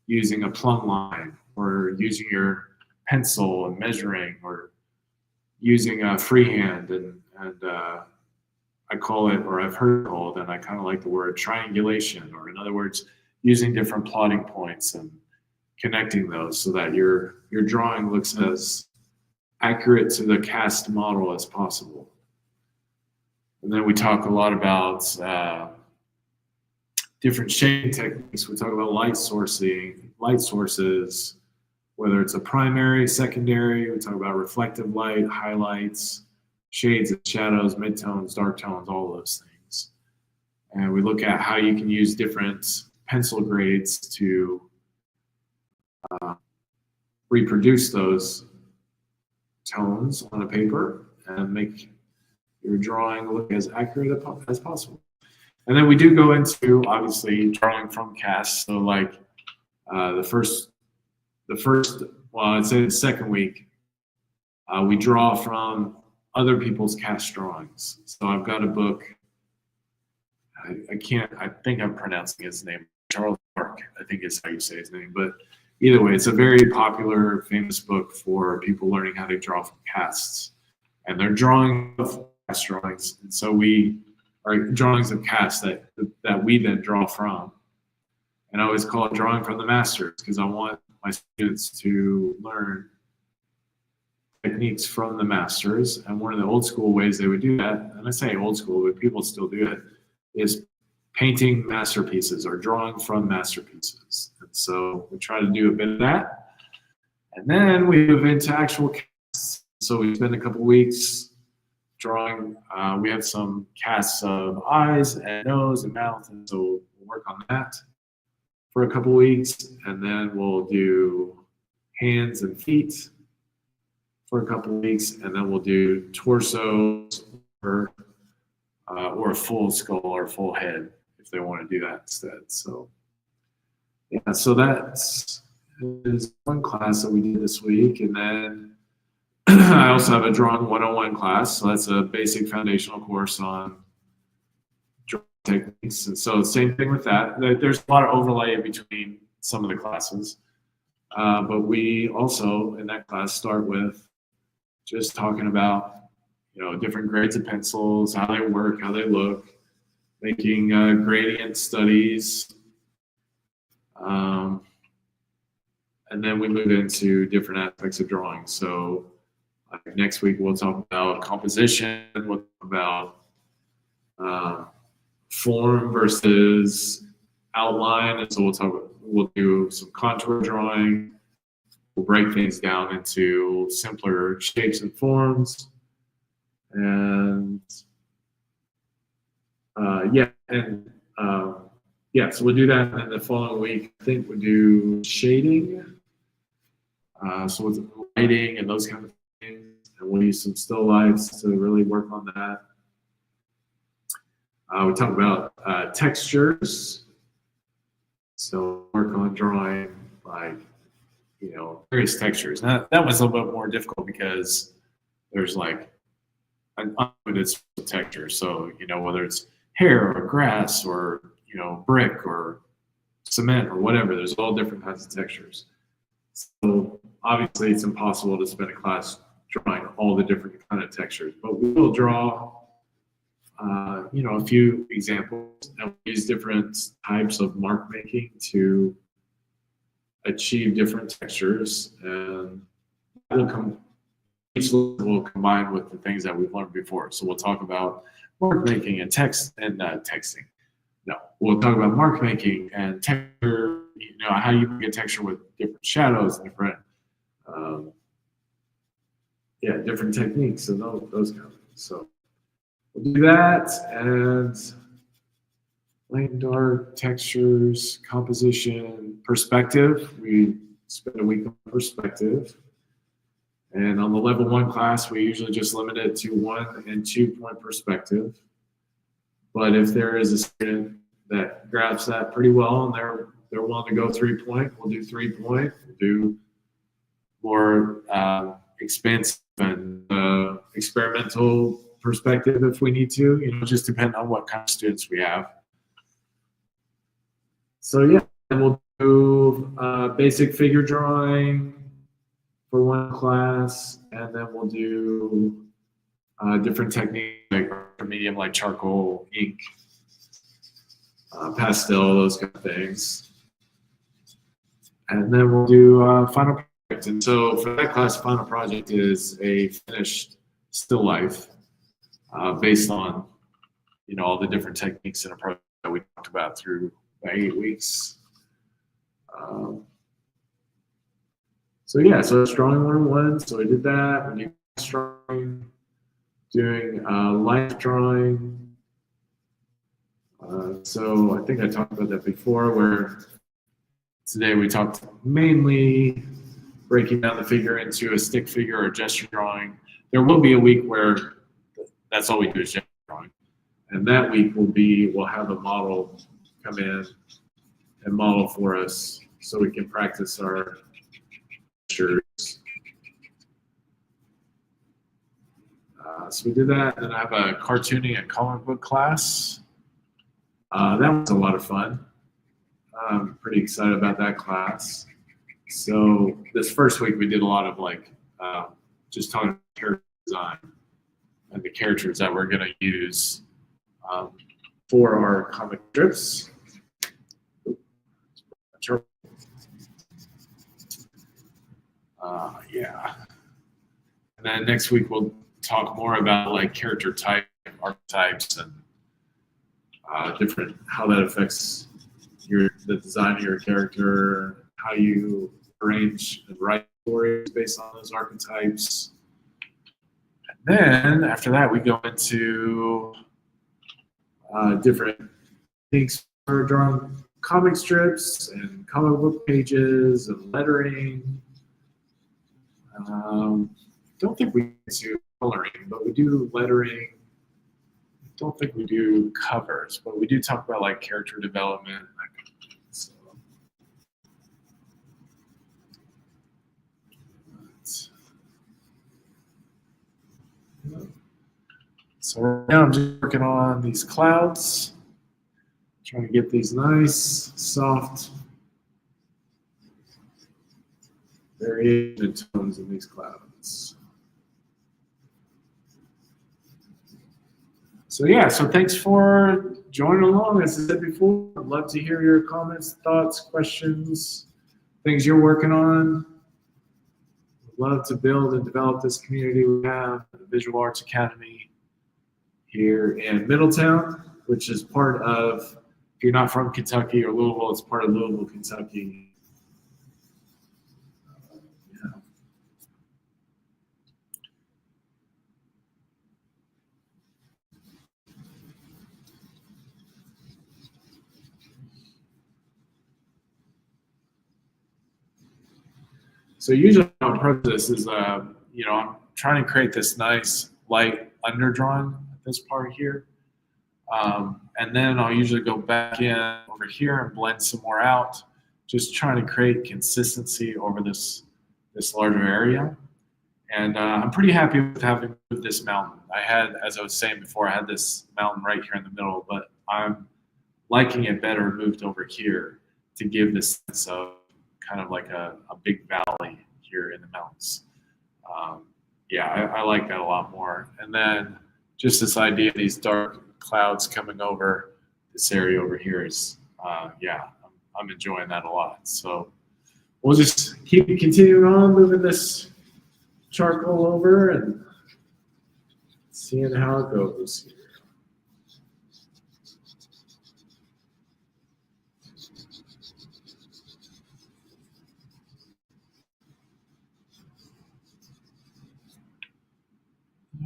using a plumb line, or using your pencil and measuring, or using a freehand and I call it, or I've heard it called, and I kind of like the word triangulation, or in other words, using different plotting points and connecting those so that your drawing looks as accurate to the cast model as possible. And then we talk a lot about different shading techniques. We talk about light sources, whether it's a primary, secondary. We talk about reflective light, highlights, shades and shadows, midtones, dark tones, all of those things. And we look at how you can use different pencil grades to reproduce those tones on a paper and make your drawing look as accurate as possible. And then we do go into, obviously, drawing from casts. So like the first, well, I'd say the second week, we draw from other people's cast drawings. So I've got a book, I think I'm pronouncing his name, Charles Park, I think is how you say his name, but either way, it's a very popular, famous book for people learning how to draw from casts. And they're drawing cast drawings. And so we are drawings of casts that we then draw from. And I always call it drawing from the masters, because I want my students to learn techniques from the masters. And one of the old school ways they would do that, and I say old school, but people still do it, is painting masterpieces or drawing from masterpieces. And so we try to do a bit of that. And then we move into actual casts. So we spend a couple weeks drawing. We have some casts of eyes and nose and mouth, and so we'll work on that for a couple weeks, and then we'll do hands and feet for a couple weeks, and then we'll do torsos or a full skull or full head if they want to do that instead. So yeah, so that's one class that we did this week, and then I also have a drawing 101 class. So that's a basic foundational course on drawing techniques. And so same thing with that. There's a lot of overlay between some of the classes. But we also, in that class, start with just talking about, different grades of pencils, how they work, how they look, making gradient studies. And then we move into different aspects of drawing. So next week, we'll talk about composition, we'll talk about form versus outline. And so we'll do some contour drawing. We'll break things down into simpler shapes and forms. And so we'll do that. And then the following week, I think we'll do shading. So with lighting and those kind of things. And we'll use some still lifes to really work on that. We talk about textures. So work on drawing various textures. Now, that was a little bit more difficult because there's like an unlimited texture. So, whether it's hair or grass or, brick or cement or whatever, there's all different kinds of textures. So obviously it's impossible to spend a class drawing all the different kind of textures, but we will draw a few examples, and we use different types of mark making to achieve different textures, and each will combine with the things that we've learned before. So we'll talk about mark making and texting. No, we'll talk about mark making and texture. How you get texture with different shadows and different techniques and those kind of things. So we'll do that, and light and dark, textures, composition, perspective. We spend a week on perspective. And on the level 1 class, we usually just limit it to 1 and 2 point perspective. But if there is a student that grabs that pretty well and they're willing to go 3 point, we'll do 3 point. We'll do more expensive and experimental perspective if we need to. Just depending on what kind of students we have. So yeah, and we'll do basic figure drawing for 1 class, and then we'll do different techniques like medium, like charcoal, ink, pastel, those kind of things. And then we'll do final project. And so for that class, final project is a finished still life based on all the different techniques and approaches that we talked about through 8 weeks. So it's drawing 101. So we did that. We did drawing, doing life drawing. So I think I talked about that before, where today we talked mainly breaking down the figure into a stick figure or gesture drawing. There will be a week where that's all we do is gesture drawing. And that week we'll have a model come in and model for us so we can practice our gestures. So we did that, and I have a cartooning and comic book class. That was a lot of fun. I'm pretty excited about that class. So this first week we did a lot of just talking about character design and the characters that we're going to use for our comic strips. And then next week we'll talk more about character type, archetypes, and different how that affects the design of your character, how you arrange and write stories based on those archetypes. Then after that, we go into different things for drawing comic strips and comic book pages and lettering. Don't think we do coloring, but we do lettering. Don't think we do covers, but we do talk about like character development. So right now I'm just working on these clouds, trying to get these nice, soft variation of tones in these clouds. So yeah, so thanks for joining along. As I said before, I'd love to hear your comments, thoughts, questions, things you're working on. I'd love to build and develop this community we have at the Visual Arts Academy here in Middletown, which is part of, if you're not from Kentucky or Louisville, it's part of Louisville, Kentucky. So usually how I approach this is, I'm trying to create this nice light underdrawing at this part here. And then I'll usually go back in over here and blend some more out, just trying to create consistency over this larger area. And I'm pretty happy with having moved this mountain. I had, as I was saying before, I had this mountain right here in the middle, but I'm liking it better moved over here to give this sense of kind of like a big valley here in the mountains. Yeah, I like that a lot more. And then just this idea of these dark clouds coming over this area over here is, yeah, I'm enjoying that a lot. So we'll just keep continuing on, moving this charcoal over and seeing how it goes here.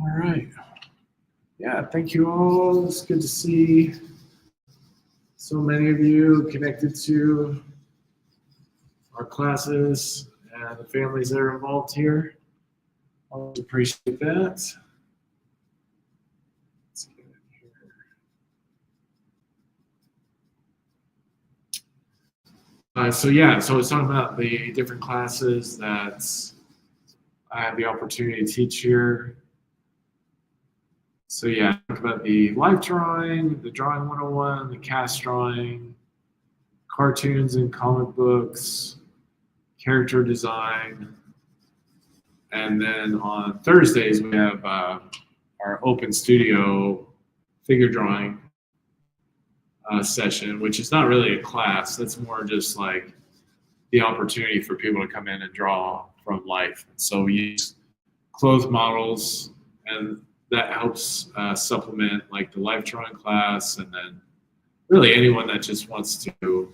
All right. Yeah, thank you all. It's good to see so many of you connected to our classes and the families that are involved here. I always appreciate that. Let's get in here. So yeah, so I was talking about the different classes that I have the opportunity to teach here. So yeah, talk about the life drawing, the drawing 101, the cast drawing, cartoons and comic books, character design. And then on Thursdays, we have our open studio figure drawing session, which is not really a class. That's more just like the opportunity for people to come in and draw from life. And so we use clothes models, and that helps supplement like the life drawing class, and then really anyone that just wants to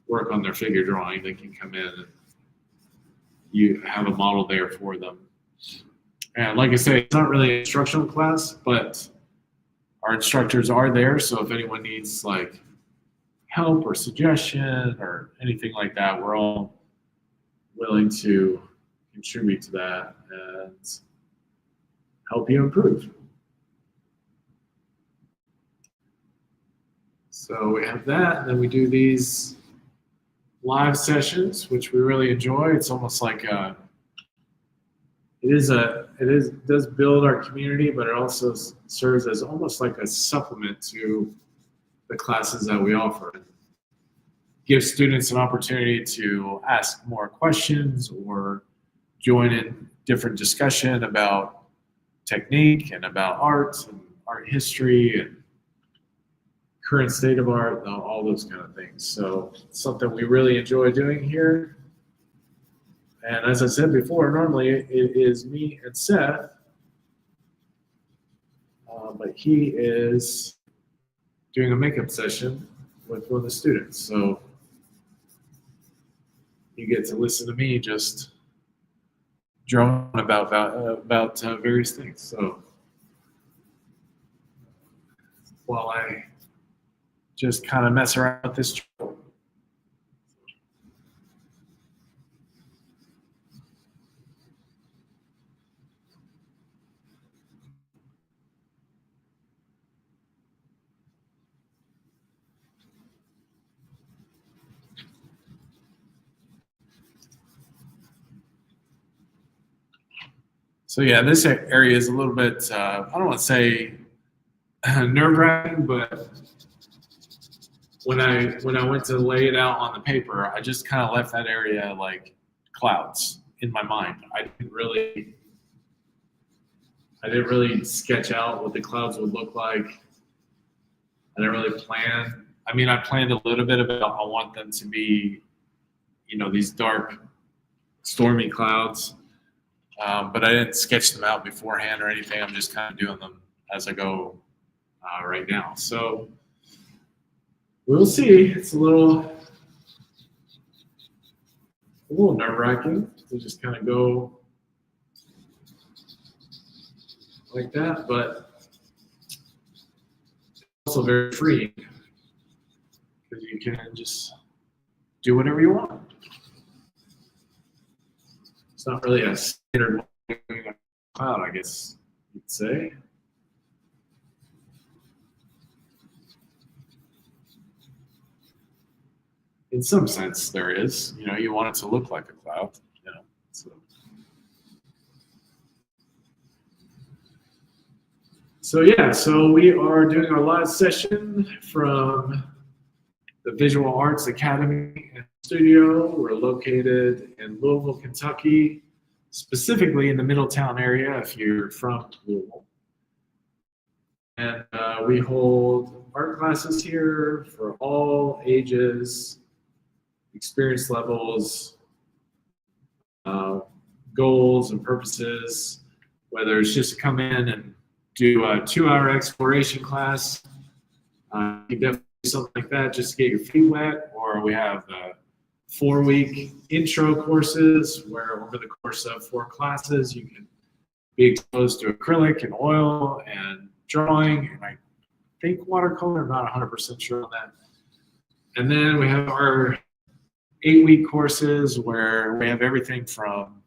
work on their figure drawing, they can come in and you have a model there for them. And like I say, it's not really an instructional class, but our instructors are there. So if anyone needs like help or suggestion or anything like that, we're all willing to contribute to that and help you improve. So we have that, and then we do these live sessions, which we really enjoy. It's almost like it does build our community, but it also serves as almost like a supplement to the classes that we offer. It gives students an opportunity to ask more questions or join in different discussion about technique and about art and art history and current state of art, and all those kind of things. So it's something we really enjoy doing here. And as I said before, normally it is me and Seth, but he is doing a makeup session with one of the students. So you get to listen to me just drone about various things. So while I just kind of mess around with this. So yeah, this area is a little bit, I don't want to say nerve-wracking, but when I went to lay it out on the paper, I just kind of left that area like clouds in my mind. I didn't really sketch out what the clouds would look like. I didn't really plan. I mean, I planned a little bit about I want them to be, these dark, stormy clouds. But I didn't sketch them out beforehand or anything. I'm just kind of doing them as I go right now. So we'll see. It's a little nerve-wracking to just kind of go like that, but also very freeing because you can just do whatever you want. It's not really a standard cloud, I guess you'd say. In some sense, there is. You want it to look like a cloud. So we are doing our live session from the Visual Arts Academy and Studio. We're located in Louisville, Kentucky, specifically in the Middletown area if you're from Louisville. And we hold art classes here for all ages, experience levels, goals and purposes, whether it's just to come in and do a 2-hour exploration class. You can definitely do something like that just to get your feet wet, or we have 4-week intro courses where over the course of 4 classes you can be exposed to acrylic and oil and drawing, and I think watercolor. I'm not 100% sure on that. And then we have our 8-week courses where we have everything from,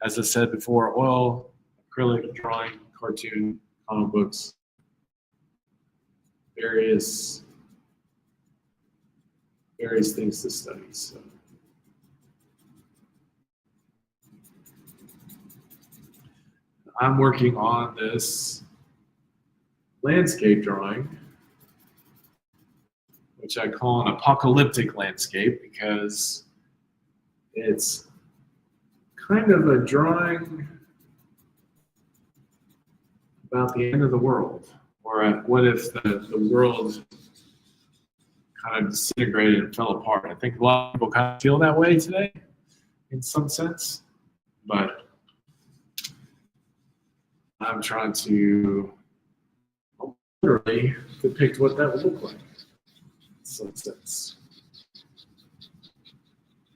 as I said before, oil, acrylic, drawing, cartoon, comic books, various things to study. So I'm working on this landscape drawing, which I call an apocalyptic landscape because it's kind of a drawing about the end of the world, or what if the world kind of disintegrated and fell apart. I think a lot of people kind of feel that way today in some sense, but I'm trying to literally depict what that would look like in some sense.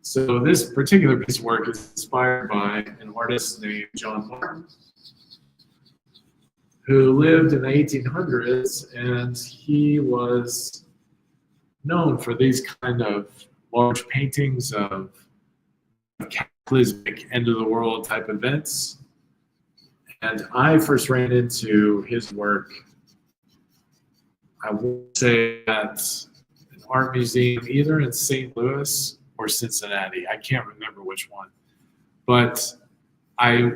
So this particular piece of work is inspired by an artist named John Martin, who lived in the 1800s, and he was known for these kind of large paintings of cataclysmic end-of-the-world type events. And I first ran into his work, I would say, at an art museum either in St. Louis or Cincinnati. I can't remember which one. But I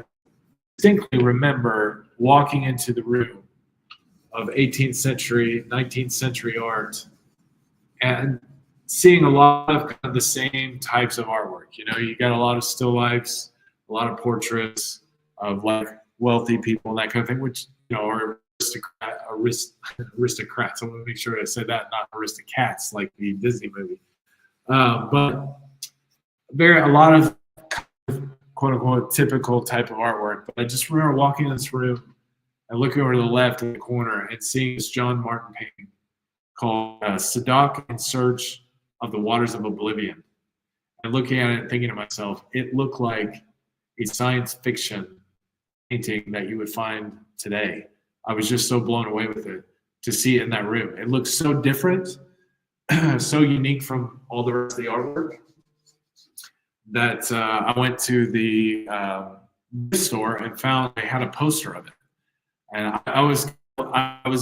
distinctly remember walking into the room of 18th century, 19th century art and seeing a lot of kind of the same types of artwork. You got a lot of still lifes, a lot of portraits of like wealthy people and that kind of thing, which, are aristocrats. I want to make sure I say that, not aristocats like the Disney movie. But a lot of quote unquote typical type of artwork. But I just remember walking in this room and looking over to the left in the corner and seeing this John Martin painting called Sadak in Search of the Waters of Oblivion. And looking at it and thinking to myself, it looked like a science fiction painting that you would find today. I was just so blown away with it to see it in that room. It looks so different, so unique from all the rest of the artwork that I went to the store and found they had a poster of it. And I was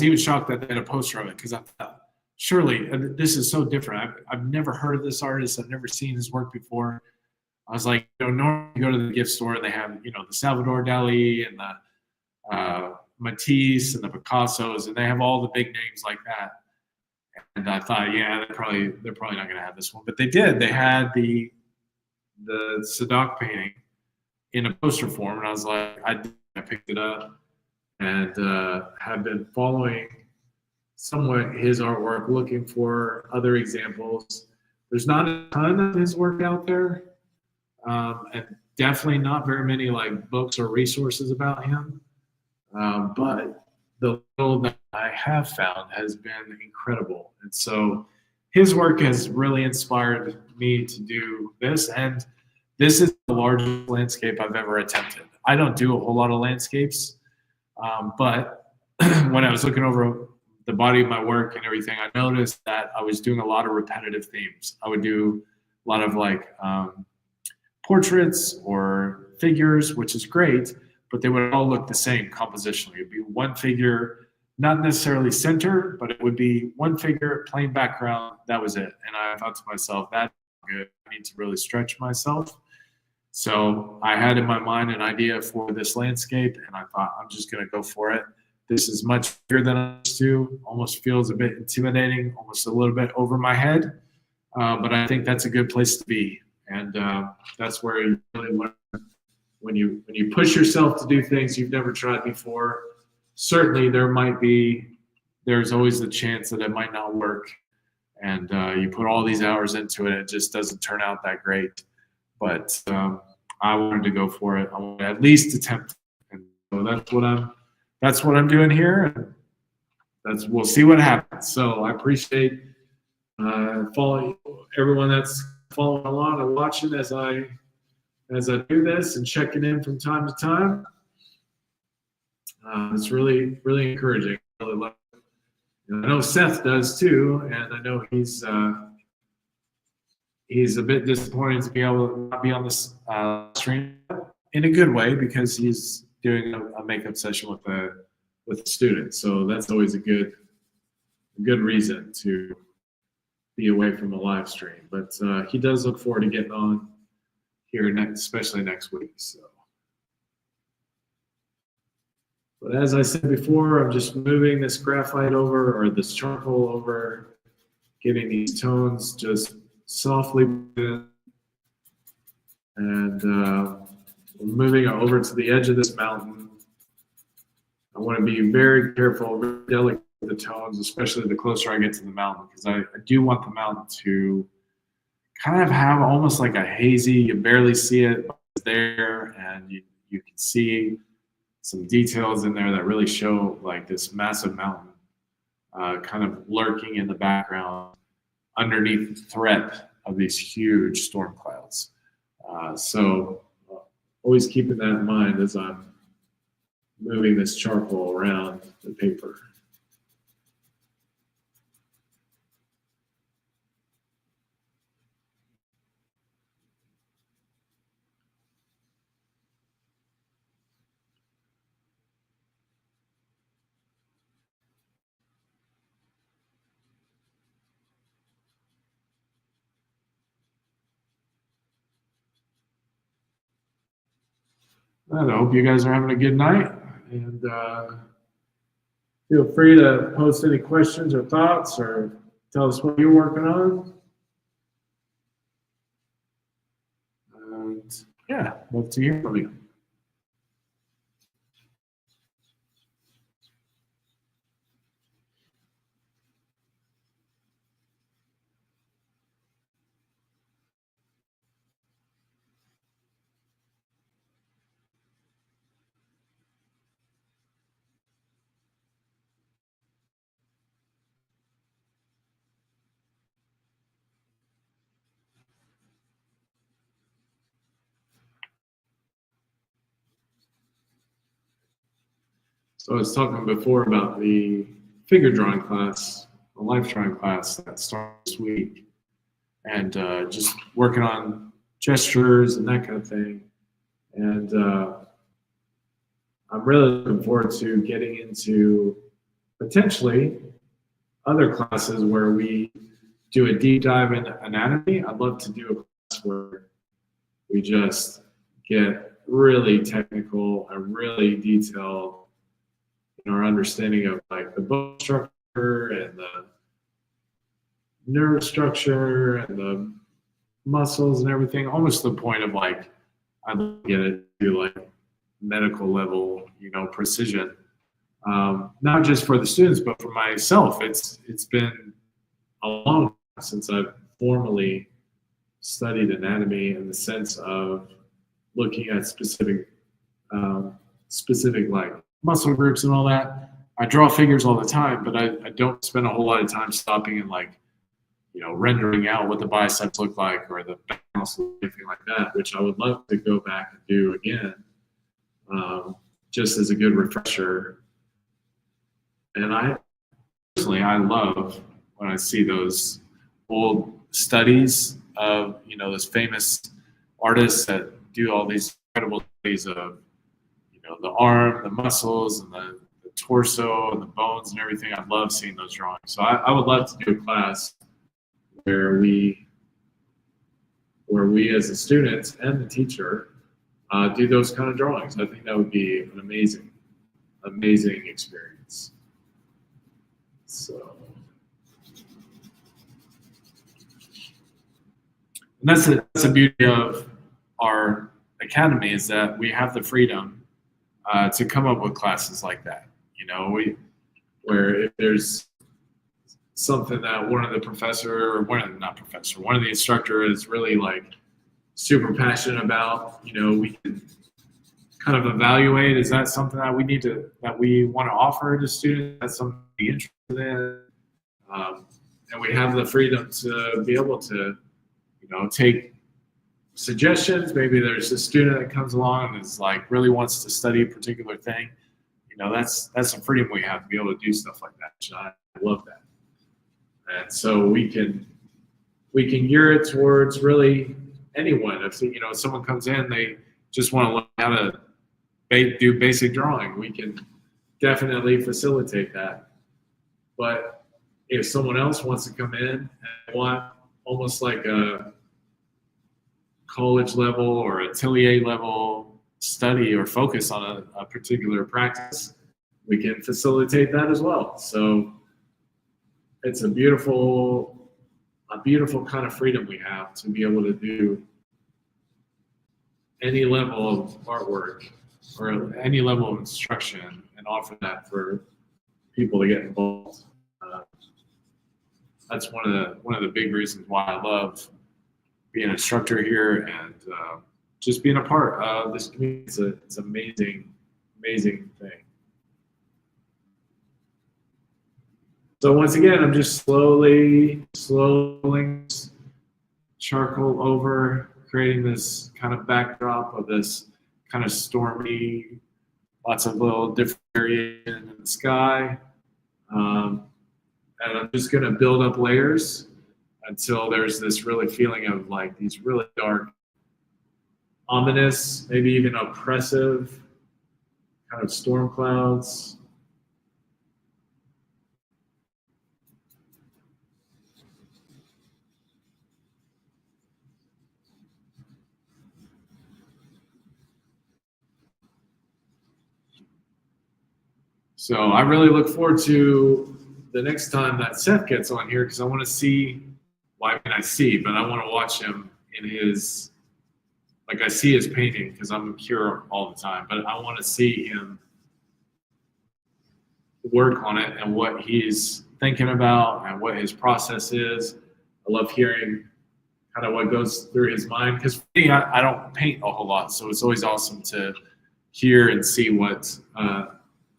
even shocked that they had a poster of it because I thought, surely this is so different. I've never heard of this artist. I've never seen his work before. I was like, normally you go to the gift store and they have, the Salvador Dali and the Matisse and the Picassos, and they have all the big names like that. And I thought, yeah, they're probably not going to have this one, but they did. They had the Sadak painting in a poster form, and I was like, I picked it up and have been following somewhat his artwork, looking for other examples. There's not a ton of his work out there, and definitely not very many like books or resources about him. But the little that I have found has been incredible. And so his work has really inspired me to do this. And this is the largest landscape I've ever attempted. I don't do a whole lot of landscapes, but when I was looking over the body of my work and everything, I noticed that I was doing a lot of repetitive themes. I would do a lot of like portraits or figures, which is great, but they would all look the same compositionally. It'd be one figure, not necessarily center, but it would be one figure, plain background, that was it. And I thought to myself, that's good. I need to really stretch myself. So I had in my mind an idea for this landscape, and I thought, I'm just going to go for it. This is much bigger than I used to, almost feels a bit intimidating, almost a little bit over my head, but I think that's a good place to be. And that's where you really learn when you push yourself to do things you've never tried before. Certainly there's always the chance that it might not work, and you put all these hours into it, it just doesn't turn out that great. But I wanted to go for it. I wanted to at least attempt it. And so that's what I'm doing here. And we'll see what happens. So I appreciate following everyone that's following along and watching as I do this and checking in from time to time. It's really, really encouraging. I really love it. And I know Seth does too, and I know he's a bit disappointed to be able to not be on this stream in a good way, because he's doing a makeup session with a student. So that's always a good reason to be away from a live stream. But he does look forward to getting on here especially next week. So, but as I said before, I'm just moving this graphite over, or this charcoal over, getting these tones just softly, and moving over to the edge of this mountain. I want to be very careful, very delicate with the tones, especially the closer I get to the mountain, because I do want the mountain to kind of have almost like a hazy, you barely see it, but it's there, and you can see some details in there that really show like this massive mountain kind of lurking in the background underneath the threat of these huge storm clouds. So always keeping that in mind as I'm moving this charcoal around the paper. I hope you guys are having a good night, and feel free to post any questions or thoughts, or tell us what you're working on. And yeah, love to hear from you. So I was talking before about the figure drawing class, the life drawing class that started this week, and just working on gestures and that kind of thing. And I'm really looking forward to getting into potentially other classes where we do a deep dive in anatomy. I'd love to do a class where we just get really technical and really detailed in our understanding of like the bone structure and the nerve structure and the muscles and everything, almost to the point of like I'd love to get it to like medical level, precision. Not just for the students, but for myself. It's been a long time since I've formally studied anatomy in the sense of looking at specific like muscle groups and all that. I draw figures all the time, but I don't spend a whole lot of time stopping and like, rendering out what the biceps look like or the back muscle, anything like that, which I would love to go back and do again, just as a good refresher. And I love when I see those old studies of, those famous artists that do all these incredible studies of, the arm, the muscles, and the torso, and the bones, and everything. I love seeing those drawings. So I would love to do a class where we as the students and the teacher do those kind of drawings. I think that would be an amazing experience. So, and that's the beauty of our academy, is that we have the freedom to come up with classes like that. Where if there's something that one of the instructor is really like super passionate about, we can kind of evaluate, is that something that we want to offer to students? That's something to be interested in. And we have the freedom to be able to, take suggestions. Maybe there's a student that comes along and is like really wants to study a particular thing. That's the freedom we have to be able to do stuff like that. I love that. And so we can gear it towards really anyone. If someone comes in, they just want to learn how to do basic drawing, we can definitely facilitate that. But if someone else wants to come in and want almost like a college level or atelier level study or focus on a particular practice, we can facilitate that as well. So it's a beautiful kind of freedom we have to be able to do any level of artwork or any level of instruction and offer that for people to get involved. That's one of the big reasons why I love being an instructor here and just being a part of this community. It's an amazing thing. So once again, I'm just slowly charcoal over, creating this kind of backdrop of this kind of stormy, lots of little different variation in the sky. And I'm just gonna build up layers until there's this really feeling of like these really dark, ominous, maybe even oppressive kind of storm clouds. So I really look forward to the next time that Seth gets on here, because I want to see, well, I mean, I see, but I want to watch him in his, like I see his painting because I'm here all the time, but I want to see him work on it and what he's thinking about and what his process is. I love hearing kind of what goes through his mind, because for me, I don't paint a whole lot, so it's always awesome to hear and see what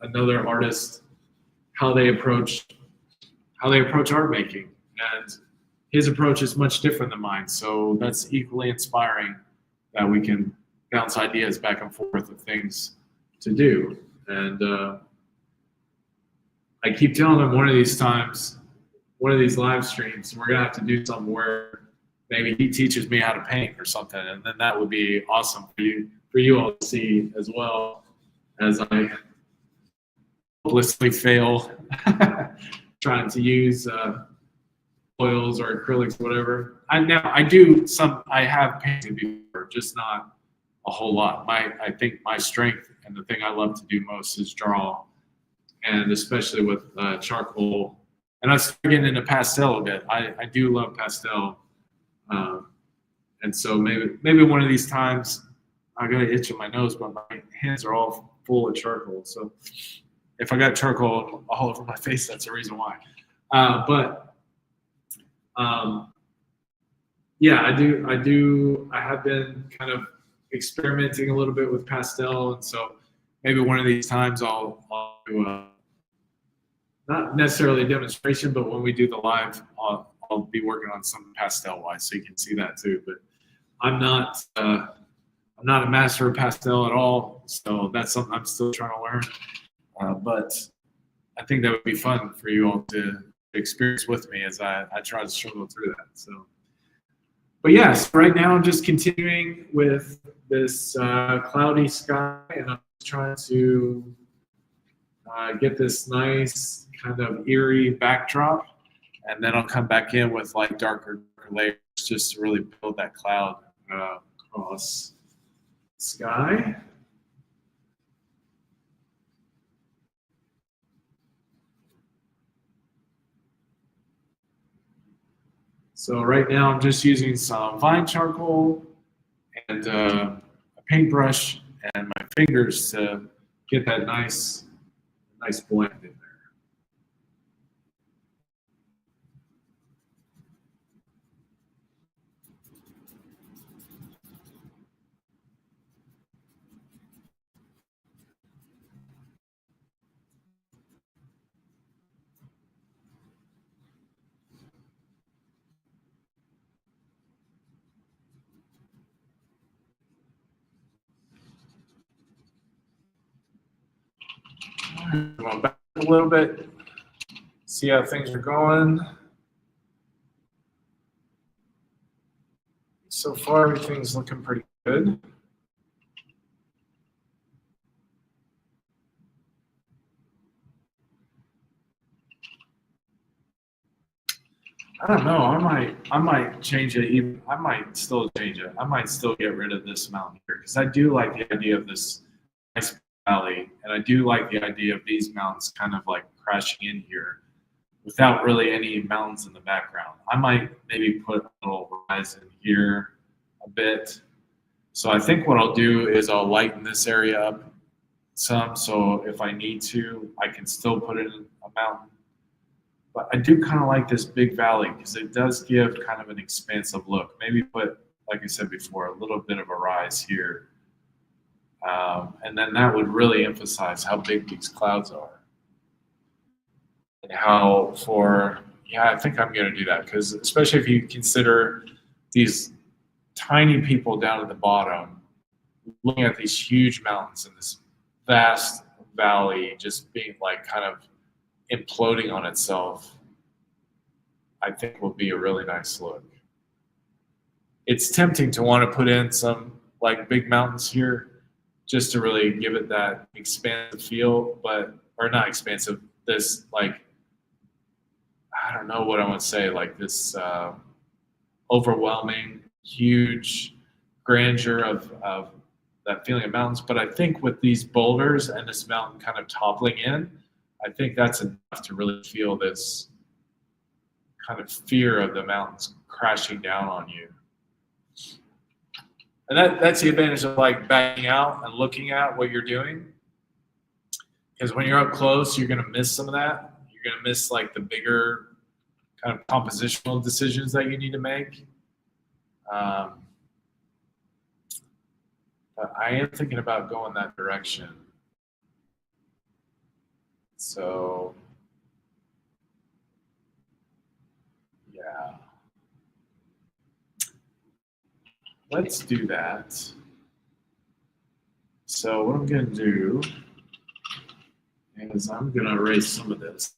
another artist, how they approach art making, and his approach is much different than mine. So that's equally inspiring that we can bounce ideas back and forth of things to do. And I keep telling him one of these times, one of these live streams, we're gonna have to do something where maybe he teaches me how to paint or something, and then that would be awesome for you all to see as well as I hopelessly fail trying to use oils or acrylics, whatever. I have painted before, just not a whole lot. I think my strength and the thing I love to do most is draw, and especially with charcoal. And I started getting into pastel a bit. I do love pastel, and so maybe one of these times I got an itch in my nose, but my hands are all full of charcoal. So if I got charcoal all over my face, that's the reason why. Yeah, I have been kind of experimenting a little bit with pastel, and so maybe one of these times I'll do not necessarily a demonstration, but when we do the live, I'll be working on some pastel wise, so you can see that too. But I'm not a master of pastel at all, so that's something I'm still trying to learn. But I think that would be fun for you all to experience with me as I try to struggle through that. So, but yes, right now I'm just continuing with this cloudy sky, and I'm trying to get this nice kind of eerie backdrop, and then I'll come back in with like darker layers just to really build that cloud across the sky. So right now I'm just using some vine charcoal and a paintbrush and my fingers to get that nice blend in there. Going back a little bit, see how things are going. So far, everything's looking pretty good. I don't know. I might change it. Even I might still change it. I might still get rid of this mountain here because I do like the idea of this nice valley, and I do like the idea of these mountains kind of like crashing in here without really any mountains in the background. I might maybe put a little rise in here a bit. So I think what I'll do is I'll lighten this area up some, so if I need to, I can still put in a mountain. But I do kind of like this big valley because it does give kind of an expansive look. Maybe put, like I said before, a little bit of a rise here. And then that would really emphasize how big these clouds are. And how I think I'm going to do that because especially if you consider these tiny people down at the bottom, looking at these huge mountains and this vast valley just being like kind of imploding on itself, I think will be a really nice look. It's tempting to want to put in some like big mountains here just to really give it that expansive feel, or not expansive, this like, I don't know what I want to say, like this overwhelming, huge grandeur of that feeling of mountains. But I think with these boulders and this mountain kind of toppling in, I think that's enough to really feel this kind of fear of the mountains crashing down on you. And that's the advantage of like backing out and looking at what you're doing. Because when you're up close, you're going to miss some of that. You're going to miss like the bigger kind of compositional decisions that you need to make. But I am thinking about going that direction. So, yeah. Let's do that. So what I'm going to do is I'm going to erase some of this.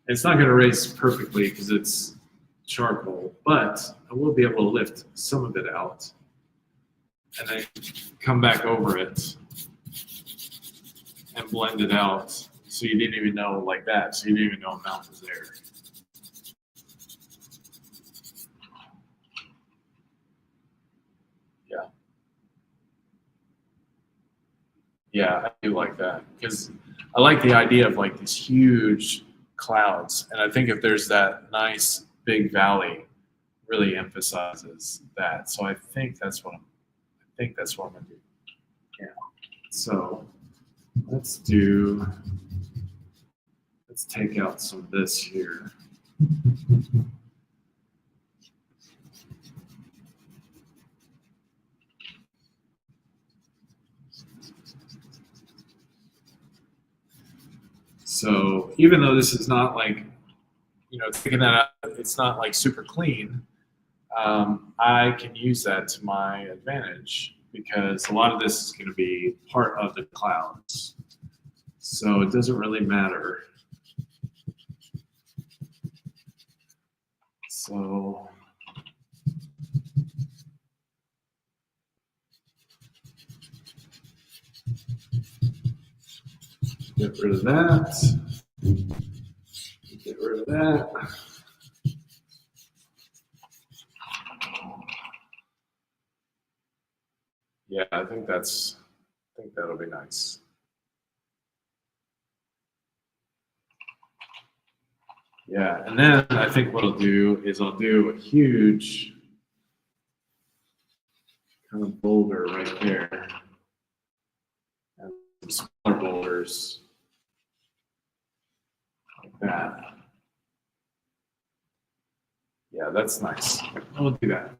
It's not going to erase perfectly because it's charcoal, but I will be able to lift some of it out and then come back over it and blend it out so you didn't even know like that. So you didn't even know a mount was there. Yeah. Yeah, I do like that because I like the idea of like these huge clouds. And I think if there's that nice big valley, really emphasizes that. So I think that's what I'm gonna do. Yeah. So let's take out some of this here. So even though this is not like, taking that out, it's not like super clean, I can use that to my advantage because a lot of this is going to be part of the clouds. So it doesn't really matter. So get rid of that. Get rid of that. Yeah, I think that'll be nice. Yeah, and then I think what I'll do is I'll do a huge kind of boulder right there. And some smaller boulders like that. Yeah, that's nice. I'll do that.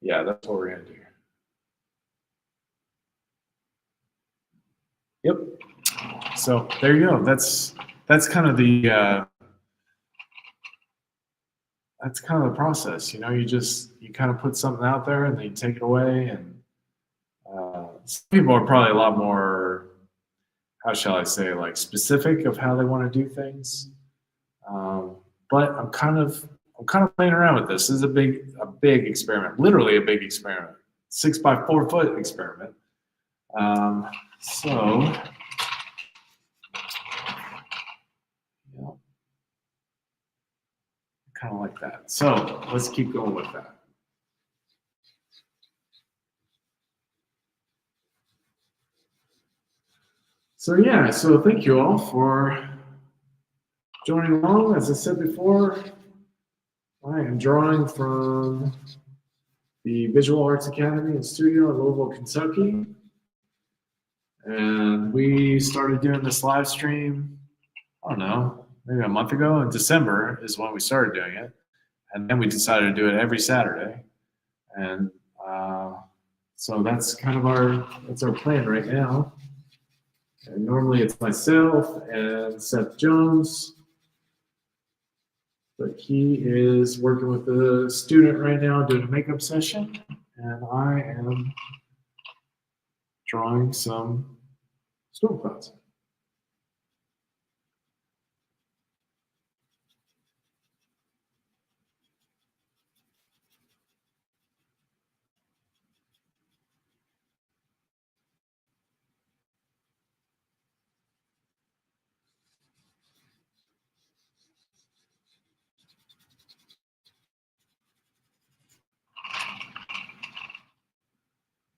Yeah, that's what we're gonna do. Yep. So there you go. That's kind of the that's kind of the process. You kind of put something out there and then you take it away. And some people are probably a lot more, how shall I say, like specific of how they want to do things. But I'm kind of playing around with this. This is a big experiment, literally a big experiment, 6 by 4 foot experiment. So, yeah, kind of like that. So let's keep going with that. So yeah, so thank you all for joining along. As I said before, I am drawing from the Visual Arts Academy and Studio in Louisville, Kentucky. And we started doing this live stream, I don't know, maybe a month ago. In December is when we started doing it. And then we decided to do it every Saturday. And so that's kind of our plan right now. And normally it's myself and Seth Jones, but he is working with a student right now doing a makeup session, and I am drawing some storm clouds.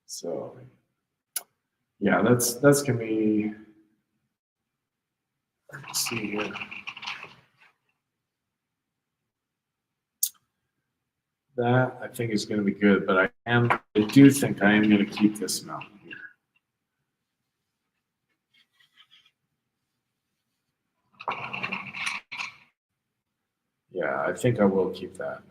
So yeah, that's gonna be, let's see here. That I think is gonna be good, but I do think I am gonna keep this mountain here. Yeah, I think I will keep that.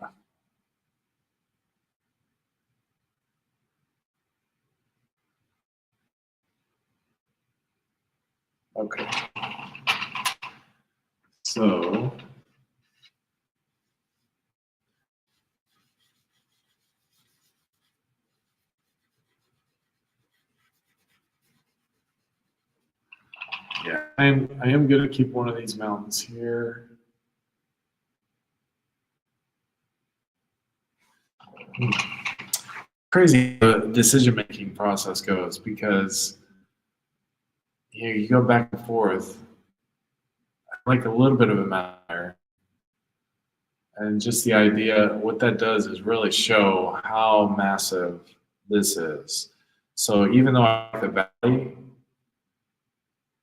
Okay. So I am going to keep one of these mountains here. Crazy the decision-making process goes, because you go back and forth. I like a little bit of a matter. And just the idea, what that does is really show how massive this is. So even though I like the valley,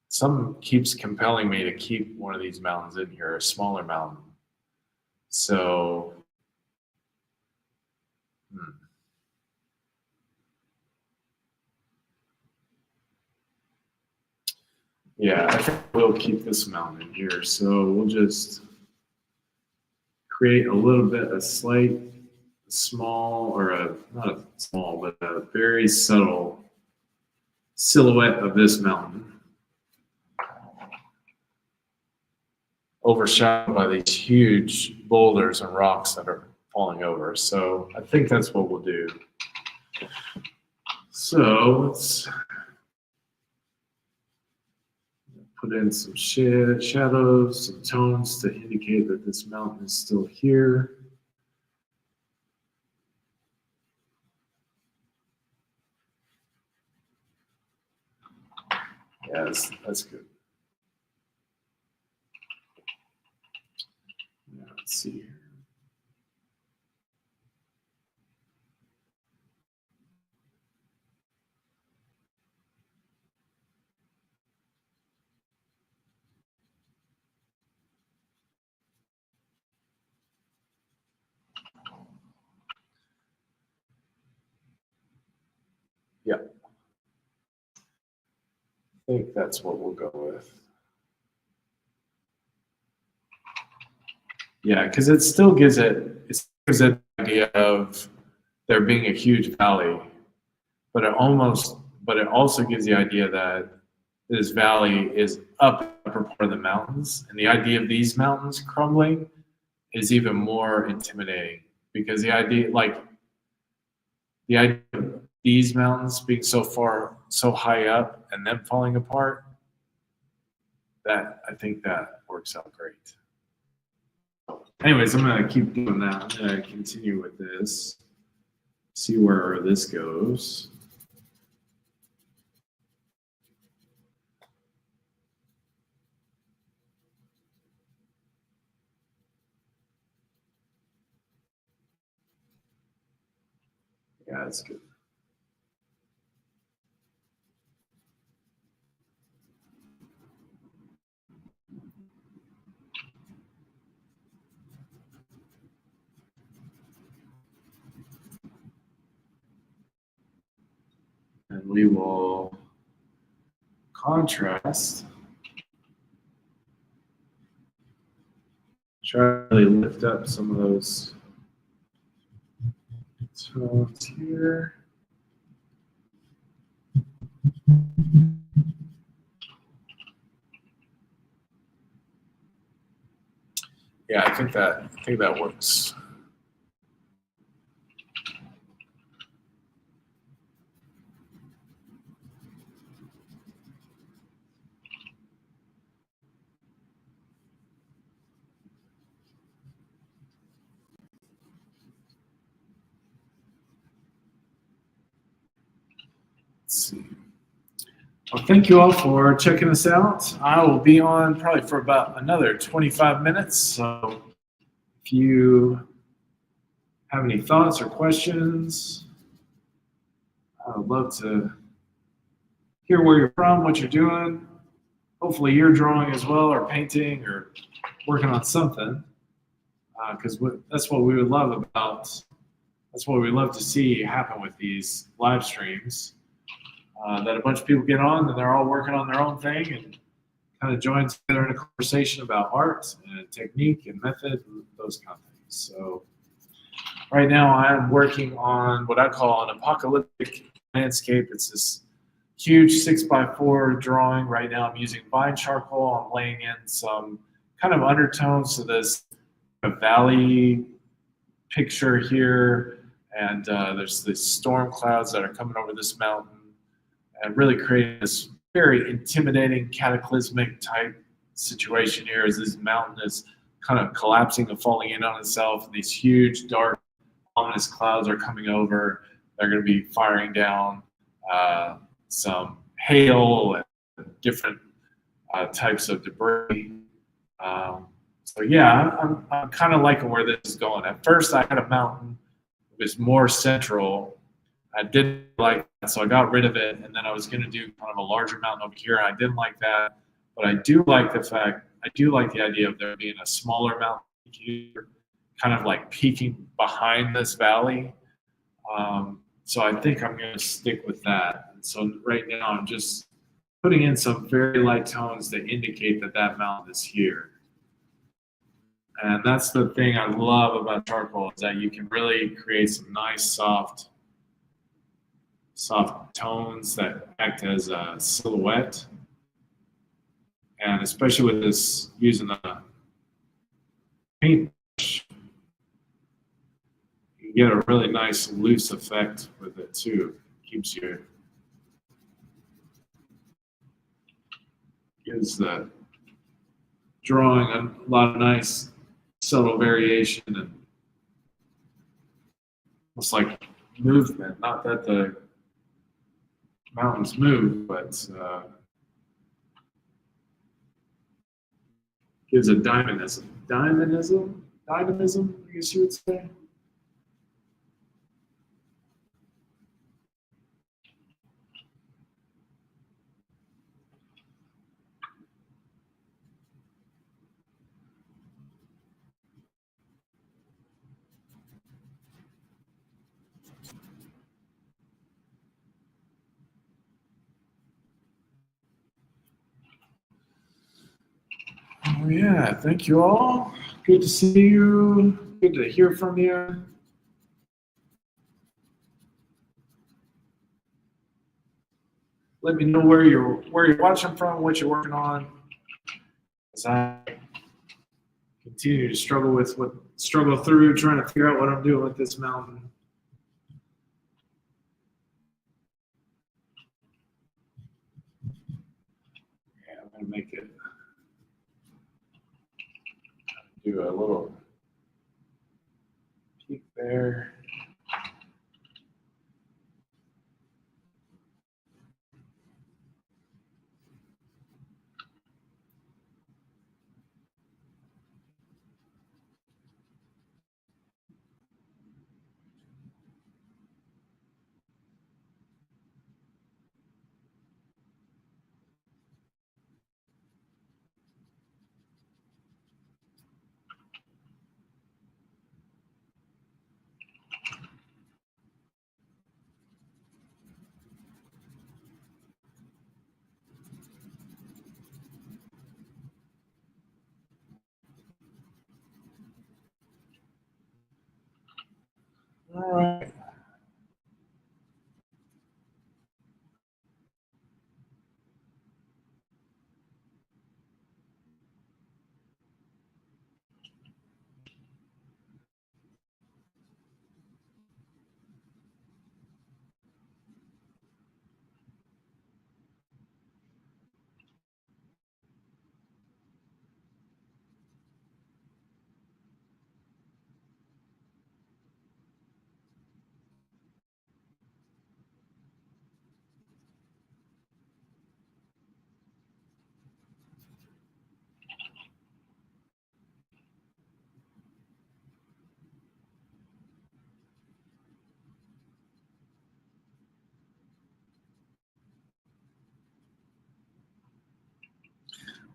something keeps compelling me to keep one of these mountains in here, a smaller mountain. So, yeah, I think we'll keep this mountain in here. So we'll just create a little bit, a slight, small, or not a small, but a very subtle silhouette of this mountain, overshadowed by these huge boulders and rocks that are falling over. So I think that's what we'll do. So let's put in some shadows, some tones to indicate that this mountain is still here. Yes, that's good. Yeah, let's see here. Yep. I think that's what we'll go with. Yeah, because it still gives it the idea of there being a huge valley, but it also gives the idea that this valley is up the upper part of the mountains, and the idea of these mountains crumbling is even more intimidating, because the idea of these mountains being so high up and them falling apart, that I think that works out great. Anyways, I'm going to keep doing that. I'm going to continue with this, see where this goes. Yeah, that's good. And we will contrast. Try to really lift up some of those tones here. Yeah, I think that works. Let's see. Well, thank you all for checking us out. I will be on probably for about another 25 minutes. So if you have any thoughts or questions, I would love to hear where you're from, what you're doing. Hopefully you're drawing as well, or painting, or working on something, because that's what we would love about. That's what we love to see happen with these live streams. That a bunch of people get on and they're all working on their own thing and kind of join together in a conversation about art and technique and method and those kind of things. So right now I'm working on what I call an apocalyptic landscape. It's this huge 6x4 drawing. Right now I'm using fine charcoal. I'm laying in some kind of undertones to this valley picture here. And there's these storm clouds that are coming over this mountain, and really creating this very intimidating, cataclysmic type situation here as this mountain is kind of collapsing and falling in on itself. These huge, dark, ominous clouds are coming over. They're going to be firing down some hail and different types of debris. So yeah, I'm kind of liking where this is going. At first, I had a mountain that was more central. I didn't like that, so I got rid of it, and then I was going to do kind of a larger mountain over here. I didn't like that, but I do like the idea of there being a smaller mountain here, kind of like peeking behind this valley. So I think I'm going to stick with that. And so right now I'm just putting in some very light tones that indicate that that mountain is here. And that's the thing I love about charcoal, is that you can really create some nice soft tones that act as a silhouette. And especially with this, using a paintbrush, you get a really nice loose effect with it too. Gives the drawing a lot of nice subtle variation and almost like movement. Not that the mountains move, but gives a dynamism, I guess you would say. Oh yeah, thank you all. Good to see you. Good to hear from you. Let me know where you're watching from, what you're working on, as I continue to struggle through trying to figure out what I'm doing with this mountain. Yeah, I'm gonna make it do a little peek there. All right.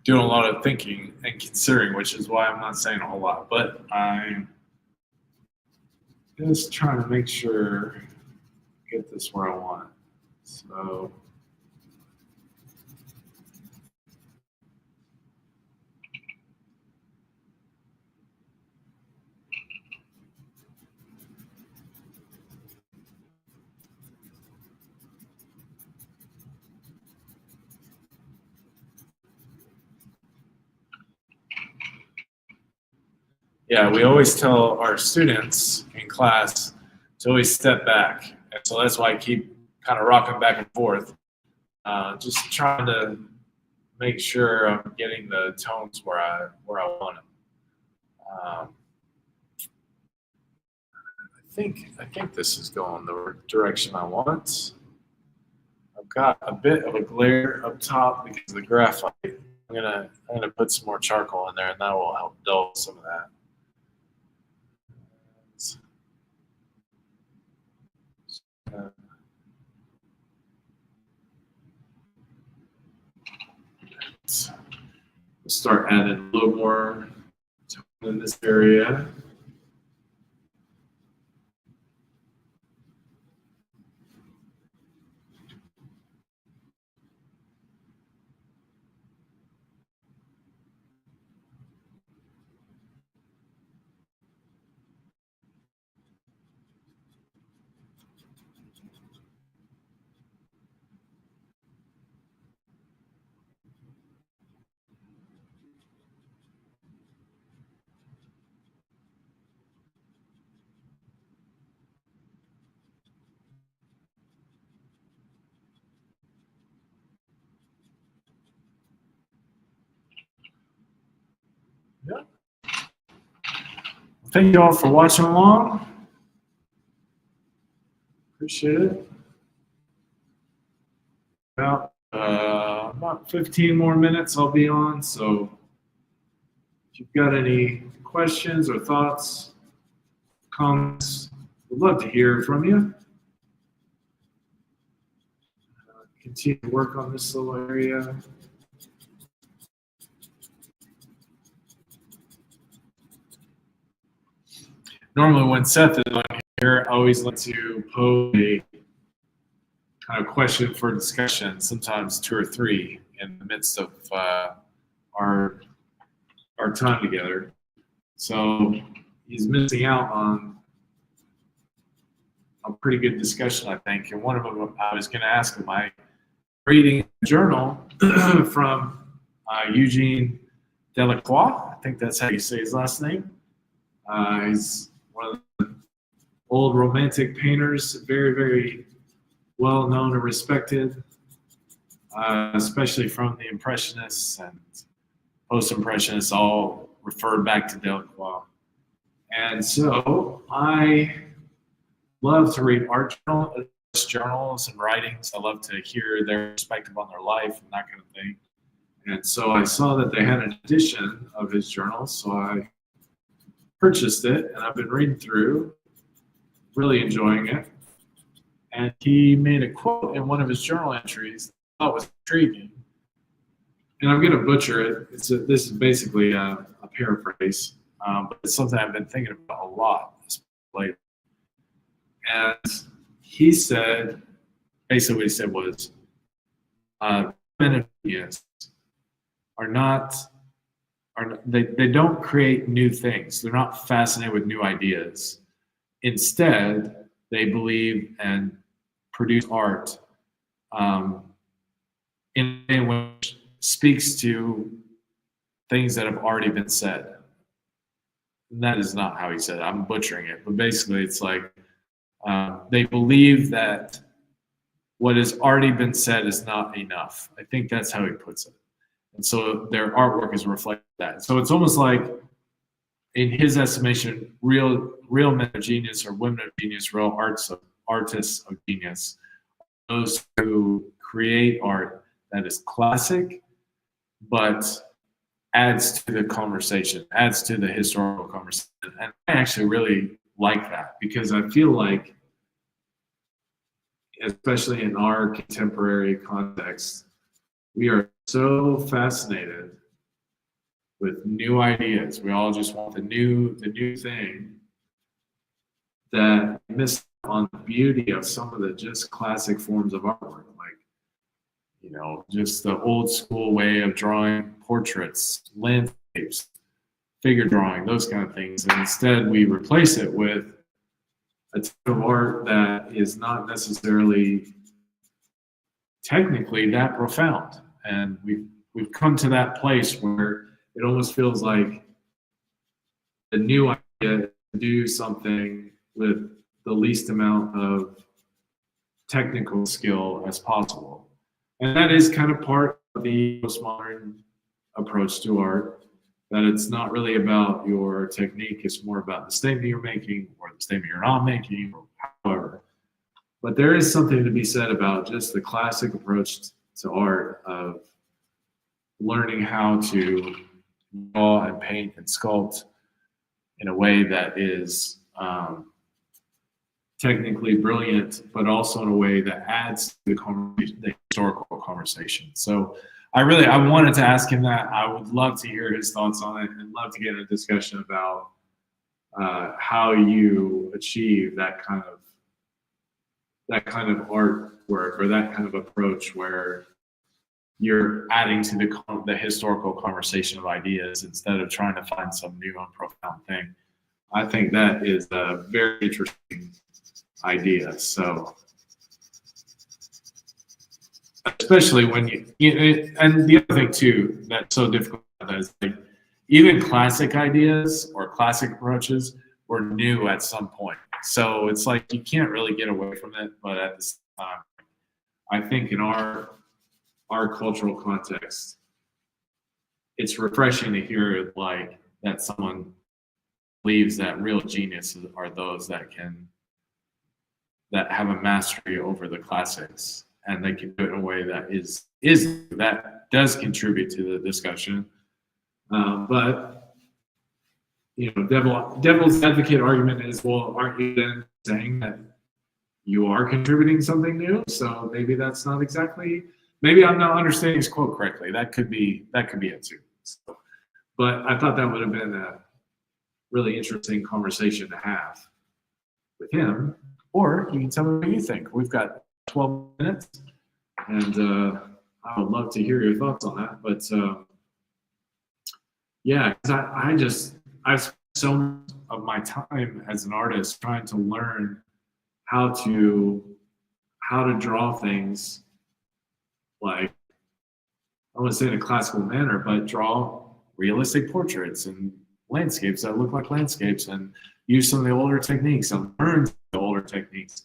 Doing a lot of thinking and considering, which is why I'm not saying a whole lot, but I'm just trying to make sure I get this where I want it. So yeah, we always tell our students in class to always step back. And so that's why I keep kind of rocking back and forth. Just trying to make sure I'm getting the tones where I want them. I think this is going the direction I want. I've got a bit of a glare up top because of the graphite. I'm gonna put some more charcoal in there, and that will help dull some of that. We'll start adding a little more tone in this area. Yep. Thank you all for watching along. Appreciate it. About 15 more minutes I'll be on, so if you've got any questions or thoughts, comments, we'd love to hear from you. Continue to work on this little area. Normally when Seth is on here, I always like to pose a kind of question for discussion, sometimes 2 or 3 in the midst of our time together. So he's missing out on a pretty good discussion, I think. And one of them, I was going to ask him, I'm reading a journal from Eugene Delacroix. I think that's how you say his last name. He's one of the old romantic painters, very, very well known and respected, especially from the Impressionists and Post-Impressionists, all referred back to Delacroix. And so I love to read art journals and writings. I love to hear their perspective on their life and that kind of thing. And so I saw that they had an edition of his journals, so I purchased it, and I've been reading through, really enjoying it. And he made a quote in one of his journal entries that I thought was intriguing. And I'm going to butcher it. This is basically a paraphrase, but it's something I've been thinking about a lot lately. And he said, basically what he said was, men and genius they don't create new things. They're not fascinated with new ideas. Instead, they believe and produce art in a way which speaks to things that have already been said. And that is not how he said it. I'm butchering it. But basically, it's like they believe that what has already been said is not enough. I think that's how he puts it. And so their artwork is reflecting that. So it's almost like, in his estimation, real men of genius or women of genius, real artists of genius, those who create art that is classic, but adds to the conversation, adds to the historical conversation. And I actually really like that, because I feel like, especially in our contemporary context, we are so fascinated with new ideas. We all just want the new thing, that we miss on the beauty of some of the just classic forms of artwork, like, just the old school way of drawing portraits, landscapes, figure drawing, those kind of things. And instead we replace it with a type of art that is not necessarily technically that profound. And we've come to that place where it almost feels like the new idea is to do something with the least amount of technical skill as possible. And that is kind of part of the postmodern approach to art, that it's not really about your technique, it's more about the statement you're making or the statement you're not making, or however. But there is something to be said about just the classic approach to art of learning how to draw and paint and sculpt in a way that is technically brilliant, but also in a way that adds to the historical conversation. So I wanted to ask him that. I would love to hear his thoughts on it, and love to get a discussion about how you achieve that kind of artwork, or that kind of approach where you're adding to the historical conversation of ideas instead of trying to find some new and profound thing. I think that is a very interesting idea. So, especially when and the other thing too that's so difficult is, like, even classic ideas or classic approaches were new at some point. So it's like you can't really get away from it. But at the same time, I think in our cultural context, it's refreshing to hear like that someone believes that real geniuses are those that have a mastery over the classics, and they can do it in a way that that does contribute to the discussion. But devil's advocate argument is, well, aren't you then saying that you are contributing something new? So maybe that's not exactly. Maybe I'm not understanding his quote correctly. That could be it too. So, but I thought that would have been a really interesting conversation to have with him. Or you can tell me what you think. We've got 12 minutes, and I would love to hear your thoughts on that. But yeah, I spent so much of my time as an artist trying to learn how to draw things, like, I wouldn't say in a classical manner, but draw realistic portraits and landscapes that look like landscapes, and use some of the older techniques and learn the older techniques.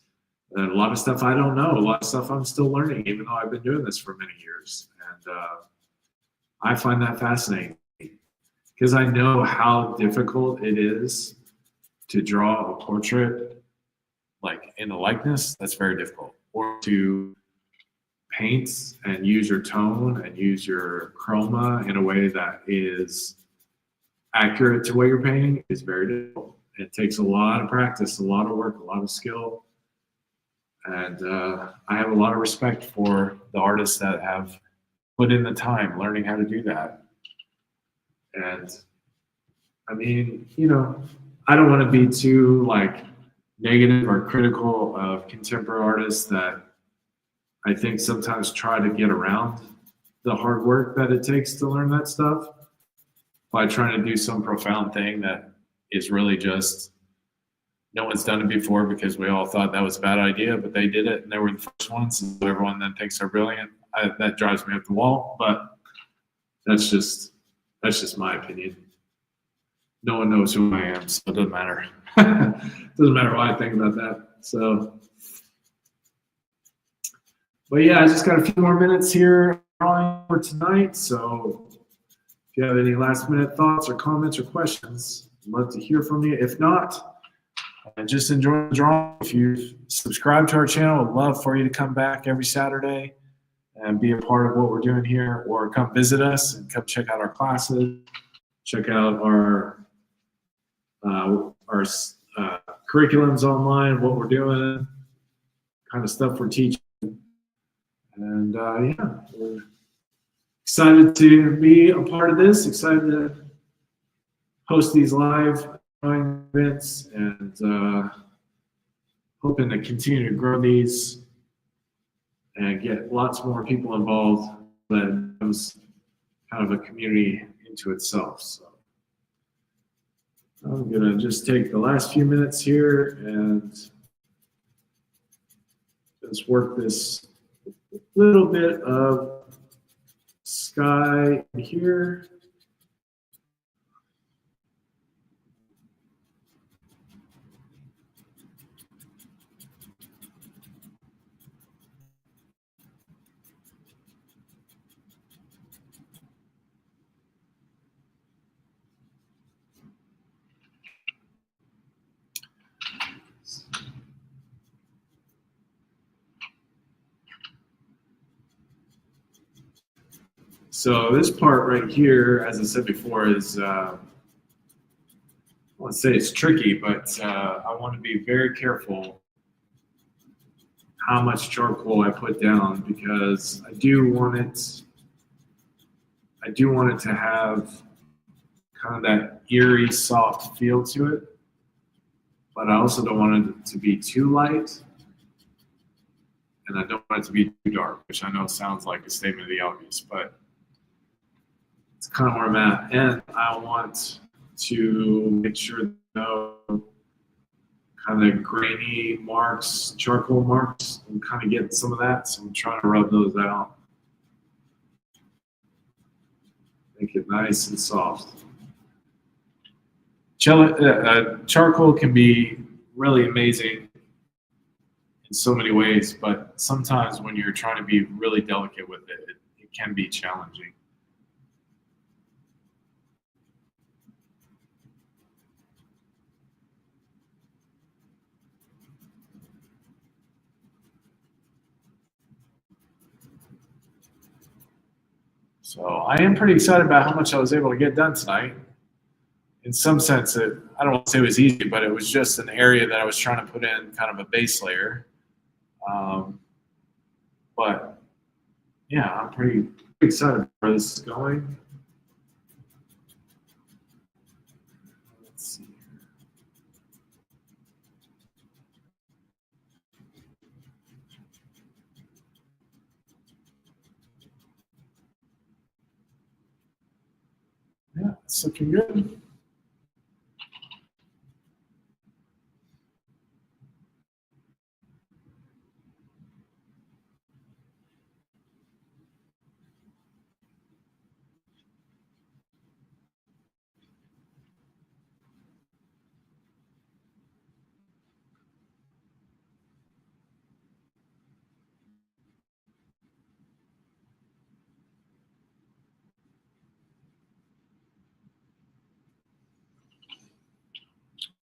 And a lot of stuff I don't know, a lot of stuff I'm still learning, even though I've been doing this for many years. And I find that fascinating, because I know how difficult it is to draw a portrait like in a likeness. That's very difficult. Or to paint and use your tone and use your chroma in a way that is accurate to what you're painting is very difficult. It takes a lot of practice, a lot of work, a lot of skill. And I have a lot of respect for the artists that have put in the time learning how to do that. And I mean, I don't want to be too like negative or critical of contemporary artists that I think sometimes try to get around the hard work that it takes to learn that stuff by trying to do some profound thing that is really just, no one's done it before because we all thought that was a bad idea, but they did it and they were the first ones, and so everyone then thinks they're brilliant. That drives me up the wall, but that's just my opinion. No one knows who I am, so it doesn't matter. Doesn't matter what I think about that. So, but yeah, I just got a few more minutes here for tonight. So if you have any last minute thoughts or comments or questions, I'd love to hear from you. If not, just enjoy the drawing. If you've subscribed to our channel, I'd love for you to come back every Saturday and be a part of what we're doing here, or come visit us and come check out our classes, check out our curriculums online, what we're doing, kind of stuff we're teaching. And yeah, we're excited to be a part of this, excited to host these live events, and hoping to continue to grow these and get lots more people involved. That becomes kind of a community into itself. So I'm gonna just take the last few minutes here and just work this little bit of sky here. So this part right here, as I said before, is, let's say it's tricky, but I want to be very careful how much charcoal I put down, because I do want it to have kind of that eerie, soft feel to it, but I also don't want it to be too light, and I don't want it to be too dark, which I know sounds like a statement of the obvious, but it's kind of where I'm at. And I want to make sure no kind of grainy marks, charcoal marks. I'm kind of getting some of that, so I'm trying to rub those out. Make it nice and soft. Charcoal can be really amazing in so many ways, but sometimes when you're trying to be really delicate with it, it can be challenging. So I am pretty excited about how much I was able to get done tonight. In some sense, I don't want to say it was easy, but it was just an area that I was trying to put in kind of a base layer. But yeah, I'm pretty excited where this is going. Let's see here. Yeah, it's looking good.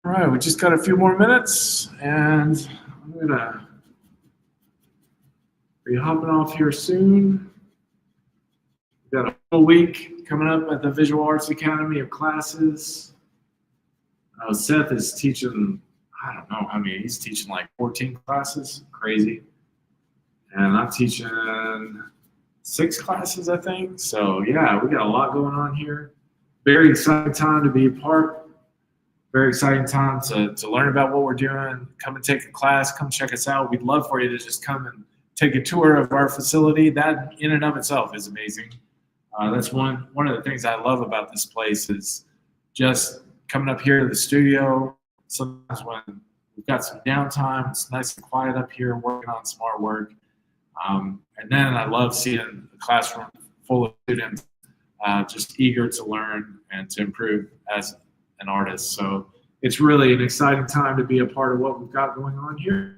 All right, we just got a few more minutes, and I'm gonna be hopping off here soon. We've got a full week coming up at the Visual Arts Academy of classes. Seth is teaching, I don't know how many, he's teaching like 14 classes, crazy. And I'm teaching 6 classes, I think. So yeah, we got a lot going on here. Very exciting time to be a part. Very exciting time to learn about what we're doing. Come and take a class, come check us out. We'd love for you to just come and take a tour of our facility. That in and of itself is amazing. That's one of the things I love about this place is just coming up here to the studio. Sometimes when we've got some downtime, it's nice and quiet up here working on some artwork. And then I love seeing a classroom full of students just eager to learn and to improve as an artist. So it's really an exciting time to be a part of what we've got going on here.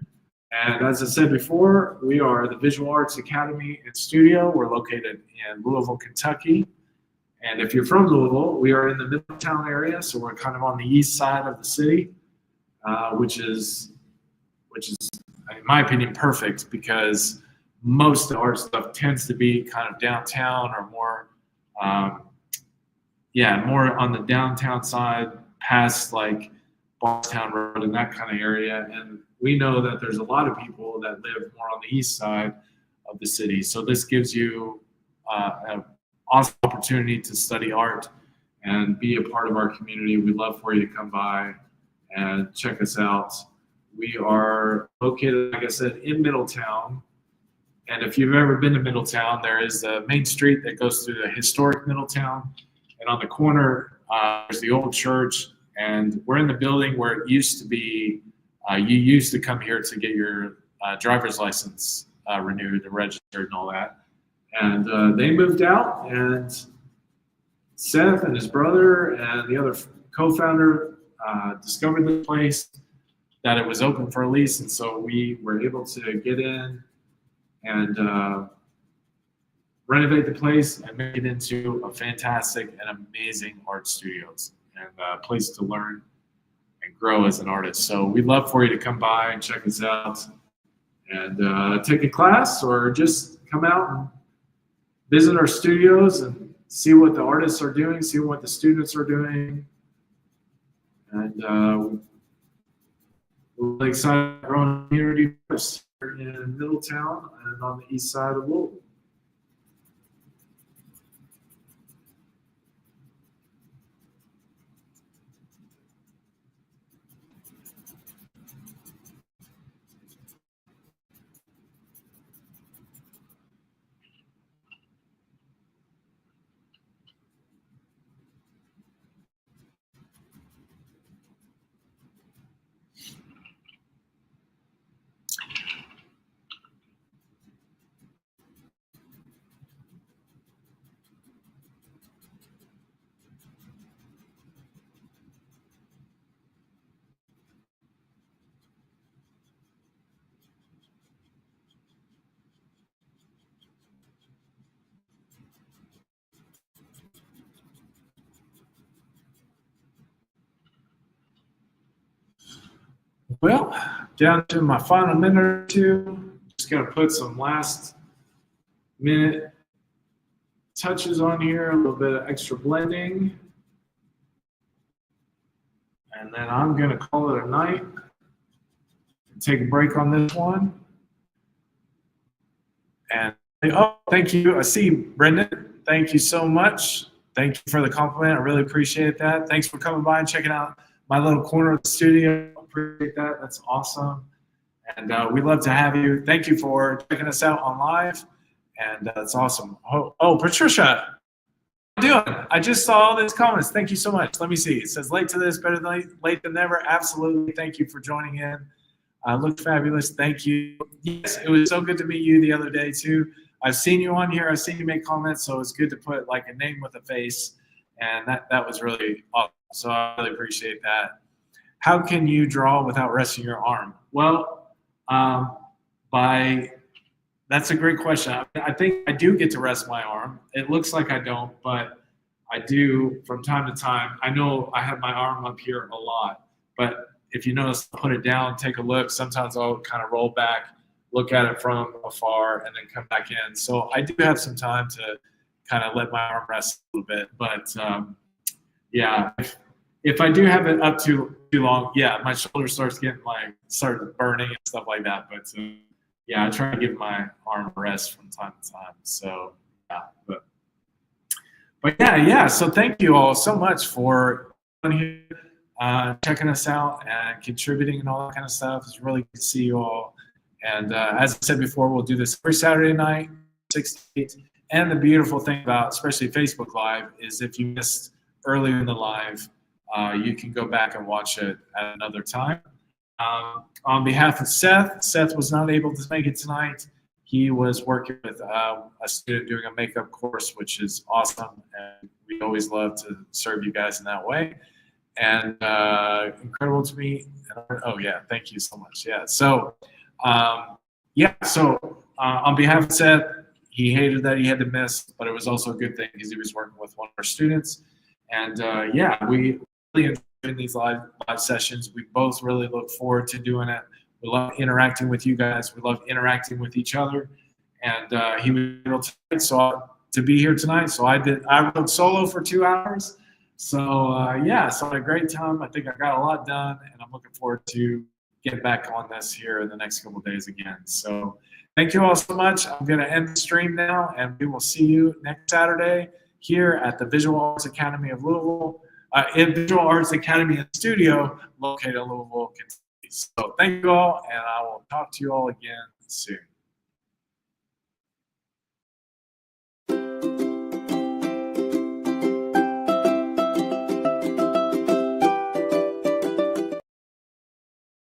And as I said before, we are the Visual Arts Academy and Studio. We're located in Louisville, Kentucky. And if you're from Louisville, we are in the Middletown area, so we're kind of on the east side of the city, which is, in my opinion, perfect because most of the art stuff tends to be kind of downtown or more, more on the downtown side, past like Boston Road and that kind of area. And we know that there's a lot of people that live more on the east side of the city. So this gives you an awesome opportunity to study art and be a part of our community. We'd love for you to come by and check us out. We are located, like I said, in Middletown. And if you've ever been to Middletown, there is a main street that goes through the historic Middletown. And on the corner, there's the old church. And we're in the building where it used to be, you used to come here to get your driver's license renewed and registered and all that. And they moved out, and Seth and his brother and the other co-founder discovered the place, that it was open for a lease. And so we were able to get in and renovate the place and make it into a fantastic and amazing art studios and a place to learn and grow as an artist. So we'd love for you to come by and check us out and take a class or just come out and visit our studios and see what the artists are doing, see what the students are doing. And we're really excited about growing community here in Middletown and on the east side of Louisville. Well, down to my final minute or two. Just gonna put some last minute touches on here, a little bit of extra blending. And then I'm gonna call it a night and take a break on this one. And oh, thank you. I see Brendan. Thank you so much. Thank you for the compliment. I really appreciate that. Thanks for coming by and checking out my little corner of the studio. Appreciate that. That's awesome. And we'd love to have you. Thank you for checking us out on live. And that's awesome. Oh, Patricia, how you doing? I just saw all these comments. Thank you so much. Let me see. It says late to this, better than late than never. Absolutely. Thank you for joining in. Looked fabulous. Thank you. Yes, it was so good to meet you the other day too. I've seen you on here. I've seen you make comments, so it's good to put like a name with a face, and that was really awesome. So I really appreciate that. How can you draw without resting your arm? Well, that's a great question. I think I do get to rest my arm. It looks like I don't, but I do from time to time. I know I have my arm up here a lot, but if you notice, put it down, take a look. Sometimes I'll kind of roll back, look at it from afar, and then come back in. So I do have some time to kind of let my arm rest a little bit. But yeah, if I do have it up too long, yeah, my shoulder starts burning and stuff like that. But yeah, I try to give my arm a rest from time to time. So yeah, but yeah. So thank you all so much for being here, checking us out and contributing and all that kind of stuff. It's really good to see you all. And as I said before, we'll do this every Saturday night, 6 to 8. And the beautiful thing about especially Facebook Live is if you missed earlier in the live, you can go back and watch it at another time. On behalf of Seth was not able to make it tonight. He was working with a student doing a makeup course, which is awesome. And we always love to serve you guys in that way. And incredible to me. Oh, yeah, thank you so much. Yeah, so on behalf of Seth, he hated that he had to miss, but it was also a good thing because he was working with one of our students. And we really enjoy these live sessions. We both really look forward to doing it. We love interacting with you guys. We love interacting with each other. And he was able to be here tonight. So I wrote solo for 2 hours. So so I had a great time. I think I got a lot done, and I'm looking forward to get back on this here in the next couple of days again. So thank you all so much. I'm going to end the stream now, and we will see you next Saturday here at the Visual Arts Academy of Louisville, in Visual Arts Academy and Studio located in Louisville, Kentucky. So thank you all, and I will talk to you all again soon.